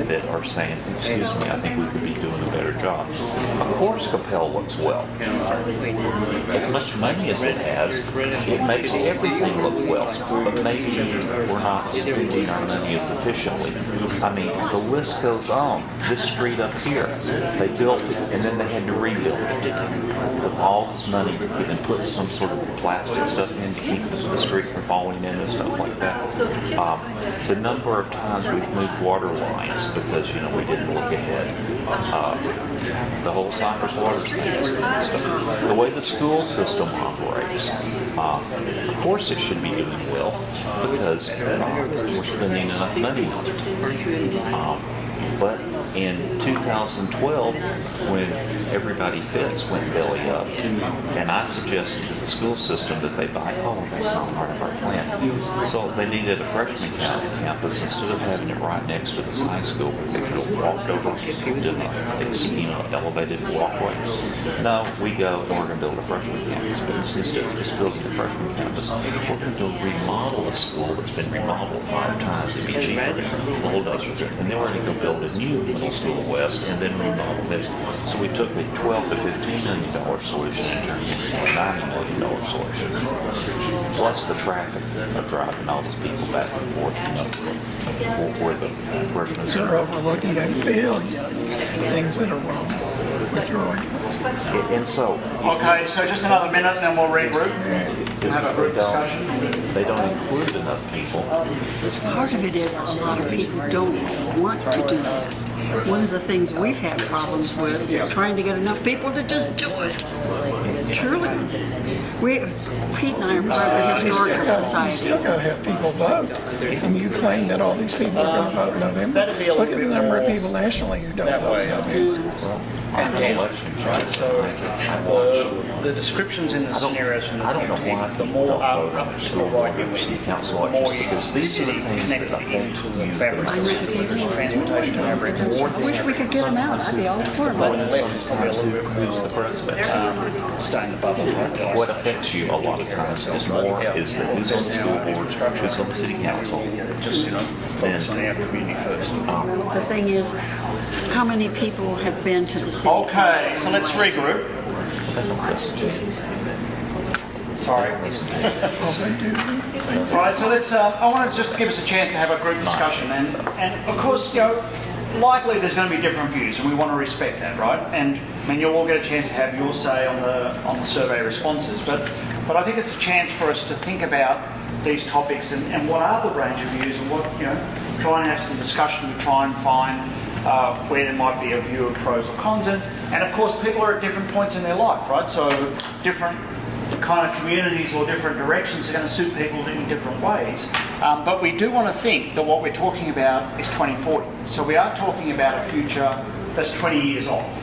that are saying, excuse me, I think we could be doing a better job. Of course, Capel looks well. As much money as it has, it makes everything look well. But maybe we're not spending our money as efficiently. I mean, the list goes on. This street up here, they built it and then they had to rebuild it. With all this money, and put some sort of plastic stuff in to keep the street from falling in and stuff like that. The number of times we've moved water lines because, you know, we didn't look ahead. The whole Cypress water thing. The way the school system operates, of course it should be doing well because we're spending enough money on it. But in 2012, when Everybody Fits went belly up, and I suggested to the school system that they buy, that's not part of our plan. So they needed a freshman campus instead of having it right next to this high school where they could have walked over to elevated walkway. No, we go and we're going to build a freshman campus, but instead of just building a freshman campus, we're going to remodel a school that's been remodeled 5 times to be cheaper than bulldozer, and then we're going to go build a new middle school west and then remodel this. So we took a $12 to $15 million solution and turned it into a $90 million solution. Plus the traffic of driving all these people back and forth, where the freshmen. You're overlooking a billion things that are wrong with your arguments. And so. Okay, so just another minute and then we'll regroup. Have a group discussion. They don't include enough people. Part of it is a lot of people don't want to do that. One of the things we've had problems with is trying to get enough people to just do it. Truly. Pete and I are part of the Historical You Society. still got to have people vote. And you claim that all these people are going to vote in November. Look at the number of people nationally who don't vote in November. The descriptions in the scenarios from the I don't know why the more school board members, city council elections, because these are the things that affect the fabric I know. transportation fabric. I wish we could get them out. I'd be all for it. But sometimes who's the president? Stay in the bubble. What affects you a lot of times is more is that who's on the school board, who's on the city council. Just, focus on our community first. The thing is, how many people have been to the city Okay, so let's regroup. Sorry. All right, so let's. I want to just give us a chance to have a group discussion, and of course, likely there's going to be different views, and we want to respect that, right? And I mean, you'll all get a chance to have your say on the survey responses, but I think it's a chance for us to think about these topics and what are the range of views, and what try and have some discussion to try and find where there might be a view of pros or cons, and of course, people are at different points in their life, right? So different kind of communities or different directions are going to suit people in different ways. But we do want to think that what we're talking about is 2040. So we are talking about a future that's 20 years off.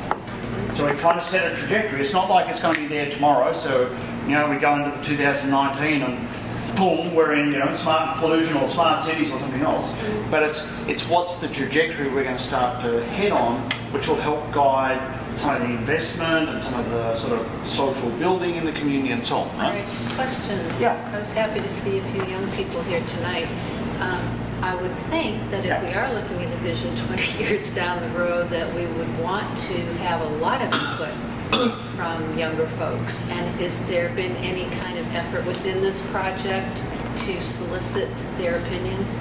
So we're trying to set a trajectory. It's not like it's going to be there tomorrow. So, we go into the 2019 and boom, we're in, smart pollution or smart cities or something else. But it's what's the trajectory we're going to start to head on, which will help guide some of the investment and some of the sort of social building in the community and so on, right? Question. Yeah. I was happy to see a few young people here tonight. I would think that if we are looking at a vision 20 years down the road, that we would want to have a lot of input from younger folks. And has there been any kind of effort within this project to solicit their opinions?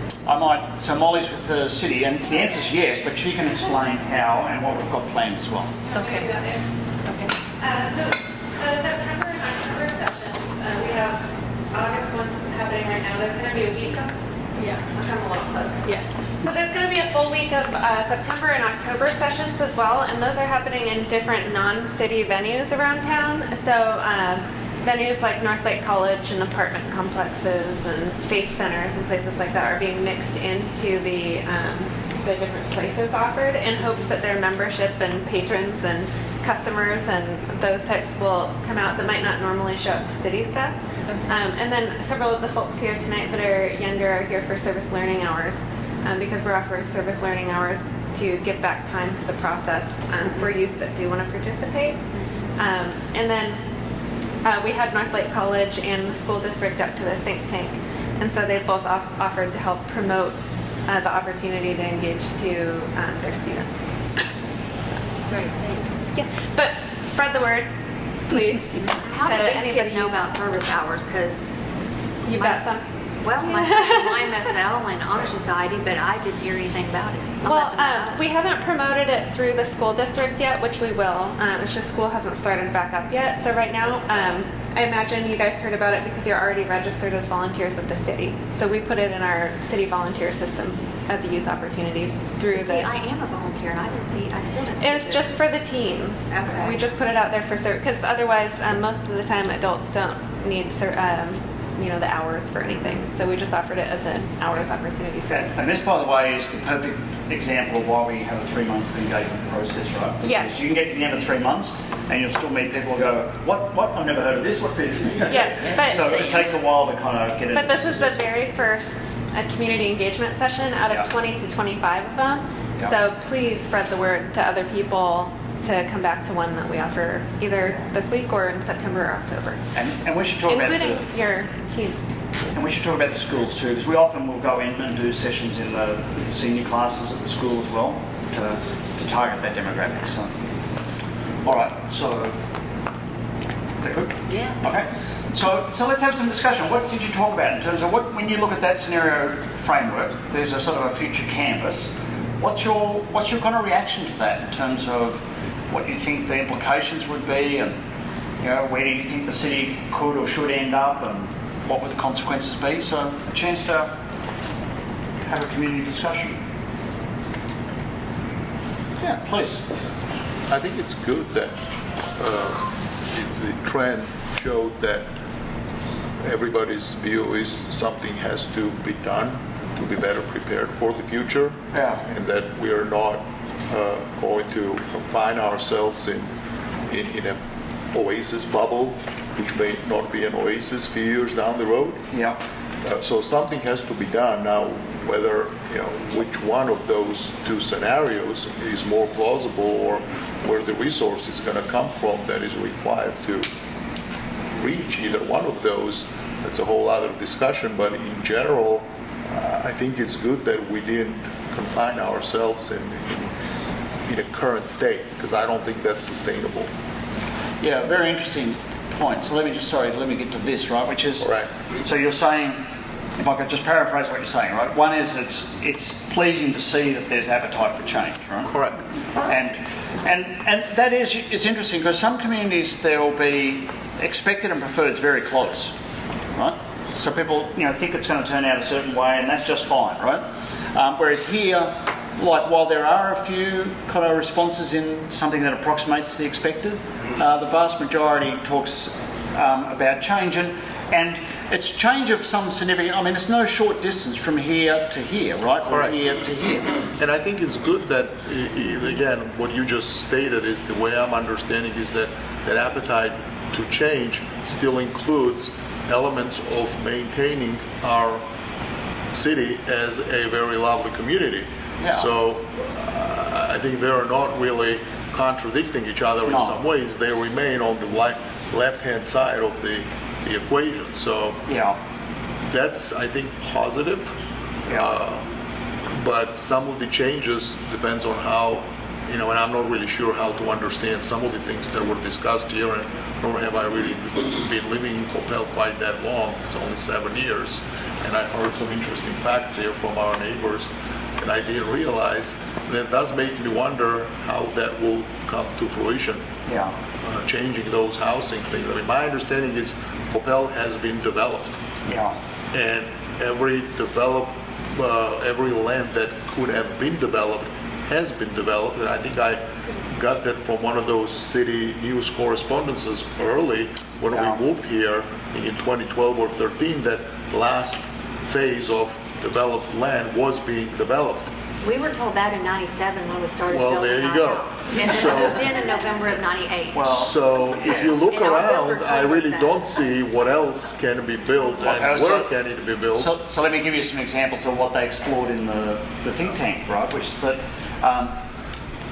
So Molly's with the city, and the answer is yes, but she can explain how and what we've got planned as well. Okay. So the September and October sessions, we have August one's happening right now. There's going to be a week of, I'll come a little closer. Yeah. So there's going to be a full week of September and October sessions as well, and those are happening in different non-city venues around town. So venues like North Lake College and apartment complexes and faith centers and places like that are being mixed into the different places offered in hopes that their membership and patrons and customers and those types will come out that might not normally show up to city stuff. And then several of the folks here tonight that are younger are here for service learning hours because we're offering service learning hours to give back time to the process for youth that do want to participate. And then we had North Lake College and the school district up to the think tank, and so they both offered to help promote the opportunity to engage to their students. Great, thanks. Yeah, but spread the word, please. How do these kids know about service hours? Because You got some? Well, myself and MSL and Honor Society, but I didn't hear anything about it. I'll let them know. Well, we haven't promoted it through the school district yet, which we will. It's just school hasn't started back up yet. So right now, I imagine you guys heard about it because you're already registered as volunteers with the city. So we put it in our city volunteer system as a youth opportunity through See, I am a volunteer and I still didn't see It's it. just for the teens. Okay. We just put it out there for certain, because otherwise, most of the time, adults don't need, the hours for anything. So we just offered it as an hours opportunity for. And this, by the way, is the perfect example of why we have a 3-month engagement process, right? Yes. Because you can get to the end of 3 months and you'll still meet people who go, what? I've never heard of this. What's this? Yes, but So it takes a while to kind of get into But this is the very first community engagement session out of Yeah. 20 to 25 of them. Yeah. So please spread the word to other people to come back to one that we offer either this week or in September or October, And we should talk including about your teens. And we should talk about the schools too, because we often will go in and do sessions in the senior classes at the school as well to target that demographic. So, all right. So, is that good? Yeah. Okay. So let's have some discussion. What did you talk about in terms of when you look at that scenario framework? There's a sort of a future canvas. What's your kind of reaction to that in terms of what you think the implications would be, and where do you think the city could or should end up, and what would the consequences be? So a chance to have a community discussion. Yeah, please. I think it's good that the trend showed that everybody's view is something has to be done to be better prepared for the future, Yeah. and that we are not going to confine ourselves in an oasis bubble, which may not be an oasis a few years down the road. Yeah. So something has to be done now. Whether which one of those two scenarios is more plausible, or where the resource is going to come from that is required to reach either one of those, that's a whole other discussion. But in general, I think it's good that we didn't confine ourselves in a current state, because I don't think that's sustainable. Yeah, very interesting point. So let me get to this, right? Which is, Right. So you're saying, if I could just paraphrase what you're saying, right? One is it's pleasing to see that there's appetite for change, right? Correct. And that is, it's interesting because some communities there will be expected and preferred is very close, right? So people think it's going to turn out a certain way, and that's just fine, right? Whereas here, like while there are a few kind of responses in something that approximates the expected, the vast majority talks about change, and it's change of some significant. I mean, it's no short distance from here to here, right? Or Correct. here to here. And I think it's good that, again, what you just stated is the way I'm understanding is that appetite to change still includes elements of maintaining our city as a very lovely community. Yeah. So I think they are not really contradicting each other in No. some ways. They remain on the left-hand side of the equation. So Yeah. that's, I think, positive. Yeah. But some of the changes depends on how, and I'm not really sure how to understand some of the things that were discussed here, and nor have I really been living in Coppell quite that long. It's only 7 years, and I heard some interesting facts here from our neighbors, and I didn't realize that does make me wonder how that will come to fruition. Yeah. Changing those housing things. I mean, my understanding is Coppell has been developed, Yeah. and every land that could have been developed has been developed. And I think I got that from one of those city news correspondences early when Yeah. we moved here in 2012 or 13, that last phase of developed land was being developed. We were told that in 97 when we started Well, building there you our go. house. And So- we moved in November of 98. Well, So if you look And our builder around, told I us really that. don't see what else can be built and Okay, where can it be built. So let me give you some examples of what they explored in the think tank, right? Which is that,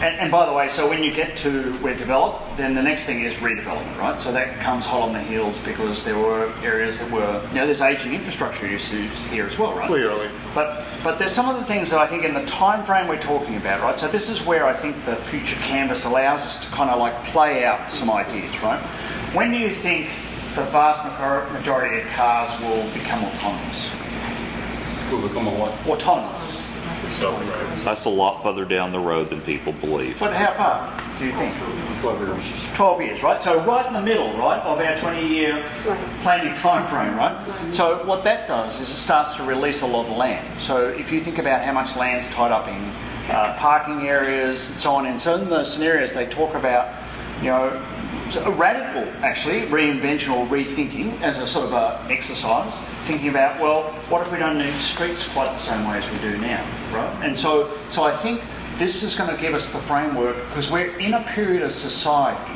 and by the way, so when you get to where developed, then the next thing is redevelopment, right? So that comes hot on the heels because there were areas that were, there's aging infrastructure issues here as well, right? Clearly. But there's some of the things that I think in the time frame we're talking about, right? So this is where I think the future canvas allows us to kind of like play out some ideas, right? When do you think the vast majority of cars will become autonomous? Will become a what? Autonomous. Self-driving. That's a lot further down the road than people believe. But how far do you think? 12 years. 12 years, right? So right in the middle, right, of our 20-year planning time frame, right? So what that does is it starts to release a lot of land. So if you think about how much land's tied up in parking areas and so on, in certain of those scenarios, they talk about, you know, a radical, actually, reinvention or rethinking as a sort of a exercise, thinking about, well, what if we don't need streets quite the same way as we do now, right? And so I think this is going to give us the framework, because we're in a period of society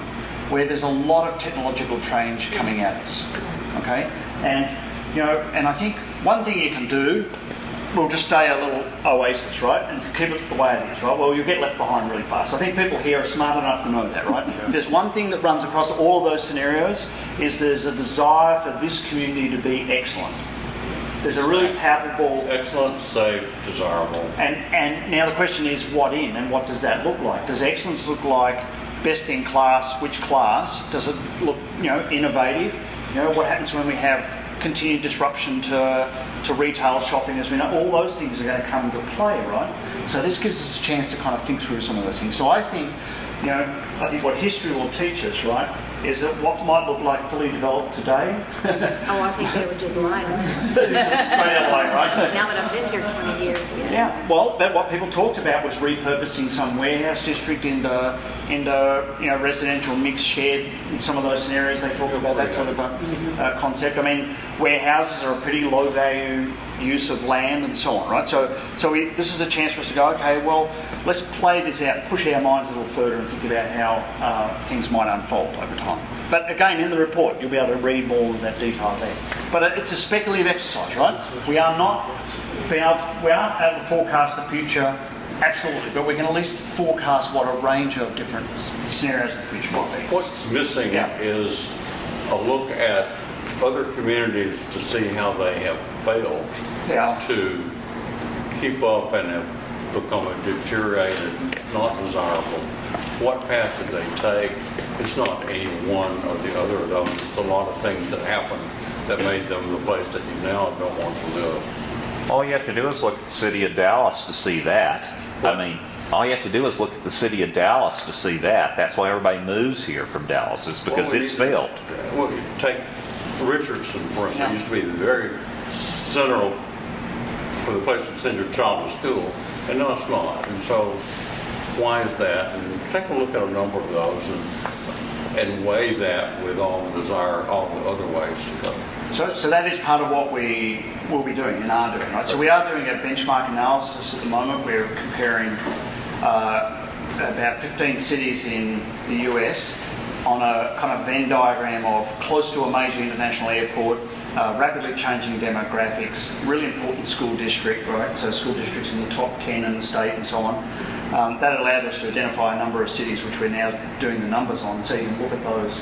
where there's a lot of technological change coming at us, okay? And, you know, and I think one thing you can do, we'll just stay a little oasis, right? And keep it the way it is, right? Well, you'll get left behind really fast. I think people here are smart enough to know that, right? If there's one thing that runs across all of those scenarios, is there's a desire for this community to be excellent. There's a really palpable... Excellent, safe, desirable. And now the question is, what in, and what does that look like? Does excellence look like best in class? Which class? Does it look, you know, innovative? You know, what happens when we have continued disruption to retail shopping, as we know? All those things are going to come into play, right? So this gives us a chance to kind of think through some of those things. So I think, you know, what history will teach us, right, is that what might look like fully developed today. Oh, I think they were just lying. Straight out lying, right? Now that I've been here 20 years, yes. Yeah, well, what people talked about was repurposing some warehouse district into you know, residential mixed shed. In some of those scenarios, they talk about that sort of a concept. I mean, warehouses are a pretty low value use of land and so on, right? So this is a chance for us to go, okay, well, let's play this out, push our minds a little further and think about how things might unfold over time. But again, in the report, you'll be able to read more of that detail there. But it's a speculative exercise, right? We aren't able to forecast the future, absolutely, but we can at least forecast what a range of different scenarios in the future might be. What's missing is a look at other communities to see how they have failed to keep up and have become a deteriorated, not desirable. What path did they take? It's not any one or the other of them. It's a lot of things that happened that made them the place that you now don't want to live. All you have to do is look at the city of Dallas to see that. I mean, all you have to do is look at the city of Dallas to see that. That's why everybody moves here from Dallas, is because it's failed. Well, you take Richardson, for instance. It used to be the very center for the place to send your child to school, and now it's not. And so, why is that? And take a look at a number of those and weigh that with all the other ways to go. So that is part of what we will be doing and are doing, right? So we are doing a benchmark analysis at the moment. We're comparing about 15 cities in the US on a kind of Venn diagram of close to a major international airport, rapidly changing demographics, really important school district, right? So school districts in the top 10 in the state and so on. That allowed us to identify a number of cities which we're now doing the numbers on, so you can look at those.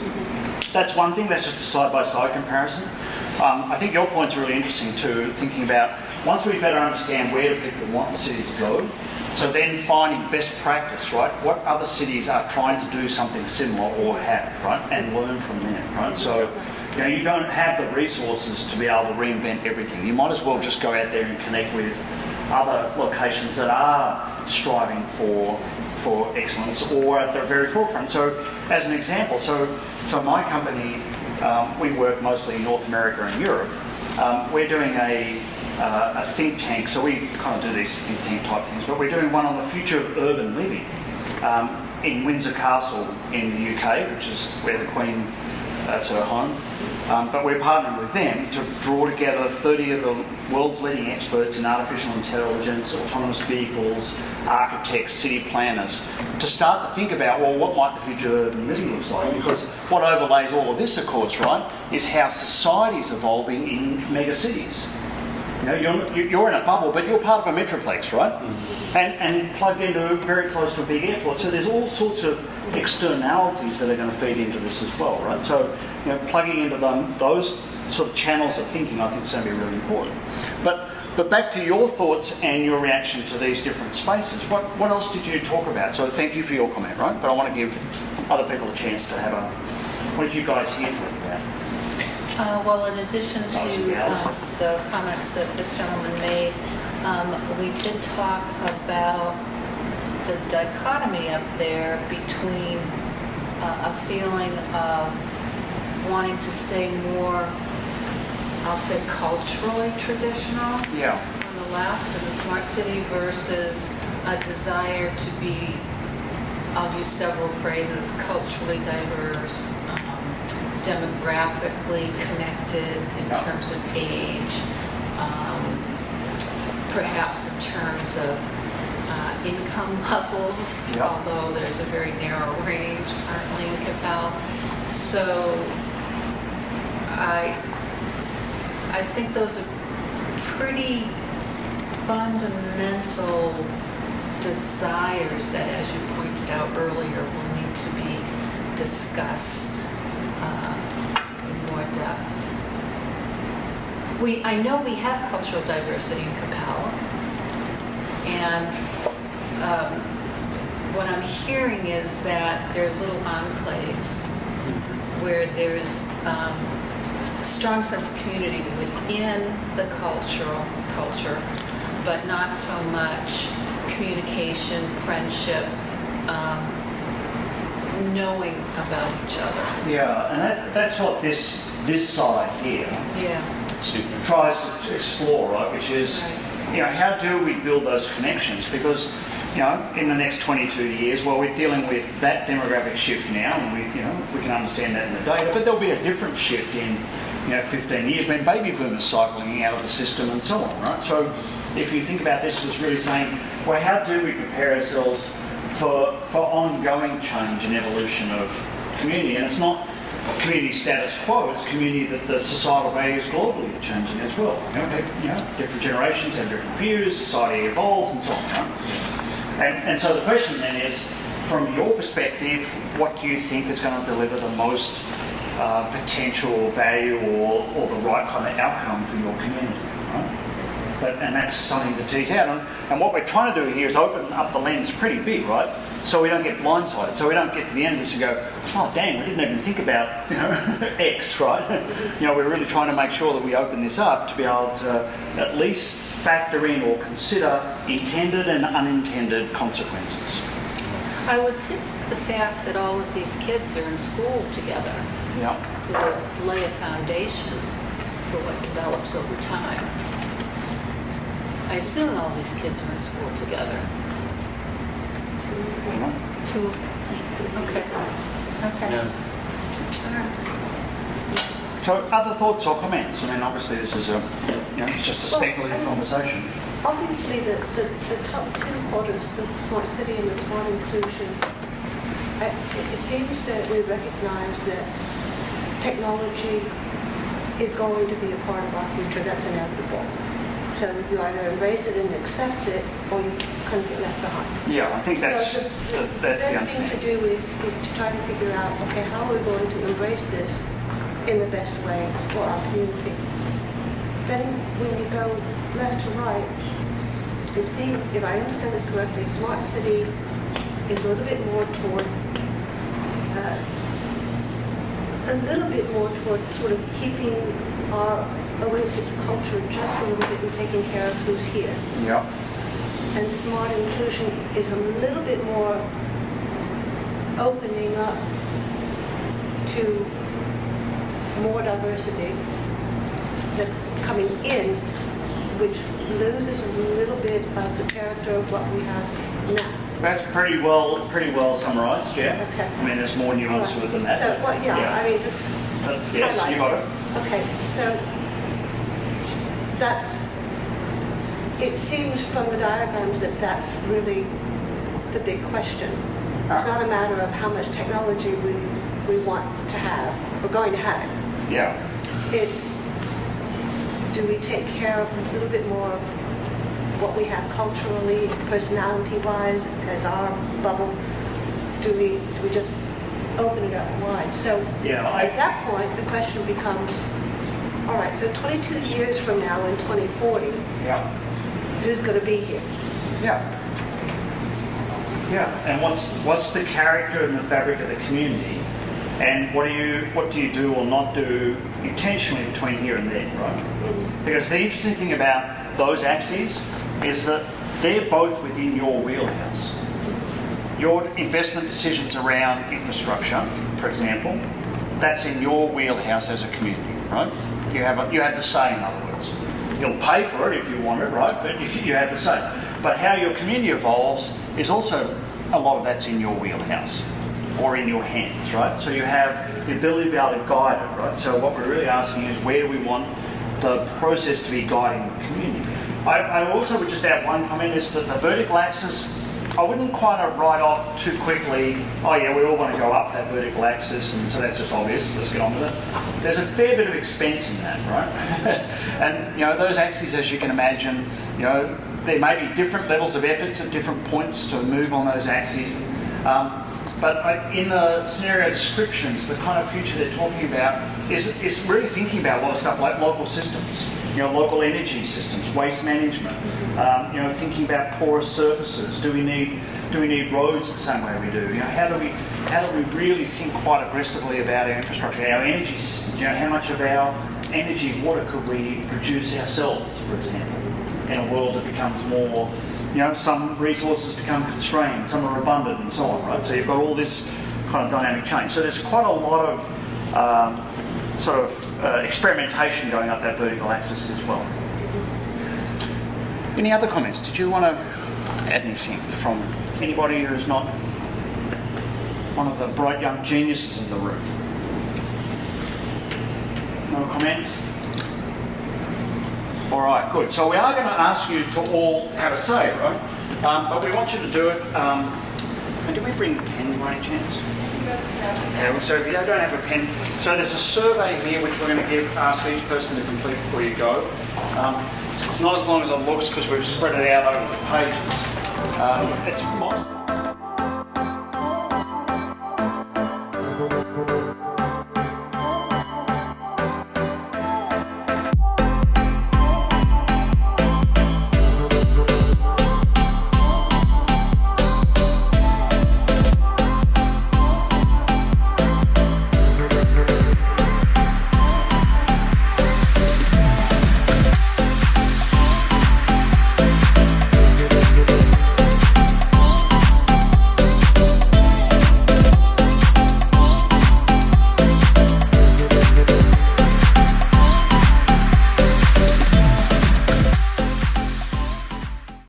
That's one thing, that's just a side-by-side comparison. I think your point's really interesting too, thinking about once we better understand where do people want the city to go, so then finding best practice, right? What other cities are trying to do something similar or have, right? And learn from them, right? So, you know, you don't have the resources to be able to reinvent everything. You might as well just go out there and connect with other locations that are striving for excellence or at the very forefront. So, as an example, so my company, we work mostly in North America and Europe. We're doing a think tank, so we kind of do these think tank type things, but we're doing one on the future of urban living in Windsor Castle in the UK, which is where the Queen, that's her home. But we're partnering with them to draw together 30 of the world's leading experts in artificial intelligence, autonomous vehicles, architects, city planners, to start to think about, well, what might the future of urban living look like? Because what overlays all of this, of course, right, is how society's evolving in mega cities. You know, you're in a bubble, but you're part of a metroplex, right? And plugged into very close to a big airport. So there's all sorts of externalities that are going to feed into this as well, right? So, you know, plugging into those sort of channels of thinking, I think, is going to be really important. But back to your thoughts and your reaction to these different spaces. What else did you talk about? So thank you for your comment, right? But I want to give other people a chance to have a. What did you guys hear talk about? Well, in addition to the comments that this gentleman made, we did talk about the dichotomy up there between a feeling of wanting to stay more, I'll say, culturally traditional Yeah. on the left of the smart city versus a desire to be, I'll use several phrases, culturally diverse, demographically connected in terms of age, perhaps in terms of income levels, although there's a very narrow range currently in Capel. So I think those are pretty fundamental desires that, as you pointed out earlier, will need to be discussed in more depth. I know we have cultural diversity in Capel, and what I'm hearing is that there are little enclaves where there's a strong sense of community within the culture, but not so much communication, friendship, knowing about each other. Yeah, and that's what this side here tries to explore, right? Which is, how do we build those connections? Because, in the next 22 years, well, we're dealing with that demographic shift now, and we can understand that in the data, but there'll be a different shift in, 15 years when baby boomers cycling out of the system and so on, right? So if you think about this as really saying, well, how do we prepare ourselves for ongoing change and evolution of community? And it's not community status quo, it's community that the societal values globally are changing as well. Different generations have different views, society evolves and so on, right? And so the question then is, from your perspective, what do you think is going to deliver the most potential value or the right kind of outcome for your community, right? And that's something to tease out. And what we're trying to do here is open up the lens pretty big, right? So we don't get blindsided. So we don't get to the end of this and go, oh, dang, we didn't even think about, X, right? We're really trying to make sure that we open this up to be able to at least factor in or consider intended and unintended consequences. I would think the fact that all of these kids are in school together will lay a foundation for what develops over time. I assume all these kids are in school together. Two. Okay. Yeah. All right. So other thoughts or comments? I mean, obviously this is it's just a speculative conversation. Obviously, the top two quadrants, the smart city and the smart inclusion, it seems that we recognize that technology is going to be a part of our future. That's inevitable. So you either embrace it and accept it, or you kind of get left behind. Yeah, I think that's so the best thing to do is to try to figure out, okay, how are we going to embrace this in the best way for our community? Then when you go left to right, it seems, if I understand this correctly, smart city is a little bit more toward sort of keeping our Oasis culture just a little bit and taking care of who's here. Yeah. And smart inclusion is a little bit more opening up to more diversity that coming in, which loses a little bit of the character of what we have now. That's pretty well summarised, yeah. Okay. I mean, there's more nuance to it than that. So, I mean, just yes, highlight. you got it. Okay, so it seems from the diagrams that that's really the big question. It's not a matter of how much technology we want to have, we're going to have it. Yeah. It's, do we take care of a little bit more of what we have culturally, personality-wise, as our bubble? Do we just open it up wide? So at that point, the question becomes, all right, so 22 years from now in 2040, who's going to be here? Yeah. Yeah, and what's the character and the fabric of the community And what do you do or not do intentionally between here and there, right? Because the interesting thing about those axes is that they're both within your wheelhouse. Your investment decisions around infrastructure, for example, that's in your wheelhouse as a community, right? You have the say, in other words. You'll pay for it if you want it, right? But you have the say. But how your community evolves is also, a lot of that's in your wheelhouse or in your hands, right? So you have the ability to be able to guide it, right? So what we're really asking is, where do we want the process to be guiding the community? I also would just add one comment, is that the vertical axis, I wouldn't quite write off too quickly, oh yeah, we all want to go up that vertical axis, and so that's just obvious, let's get on with it. There's a fair bit of expense in that, right? And, those axes, as you can imagine, there may be different levels of efforts at different points to move on those axes. But in the scenario descriptions, the kind of future they're talking about is really thinking about a lot of stuff like local systems, local energy systems, waste management, thinking about porous surfaces. Do we need roads the same way we do? How do we really think quite aggressively about our infrastructure, our energy systems? How much of our energy, water could we produce ourselves, for example, in a world that becomes more, some resources become constrained, some are abundant, and so on, right? So you've got all this kind of dynamic change. So there's quite a lot of experimentation going up that vertical axis as well. Any other comments? Did you want to add anything from anybody who's not one of the bright young geniuses in the room? No comments? All right, good. So we are going to ask you to all have a say, right? But we want you to do it. And did we bring a pen by any chance? Yeah, so if you don't have a pen, so there's a survey here which we're going to ask each person to complete before you go. It's not as long as it looks because we've spread it out over the pages. It's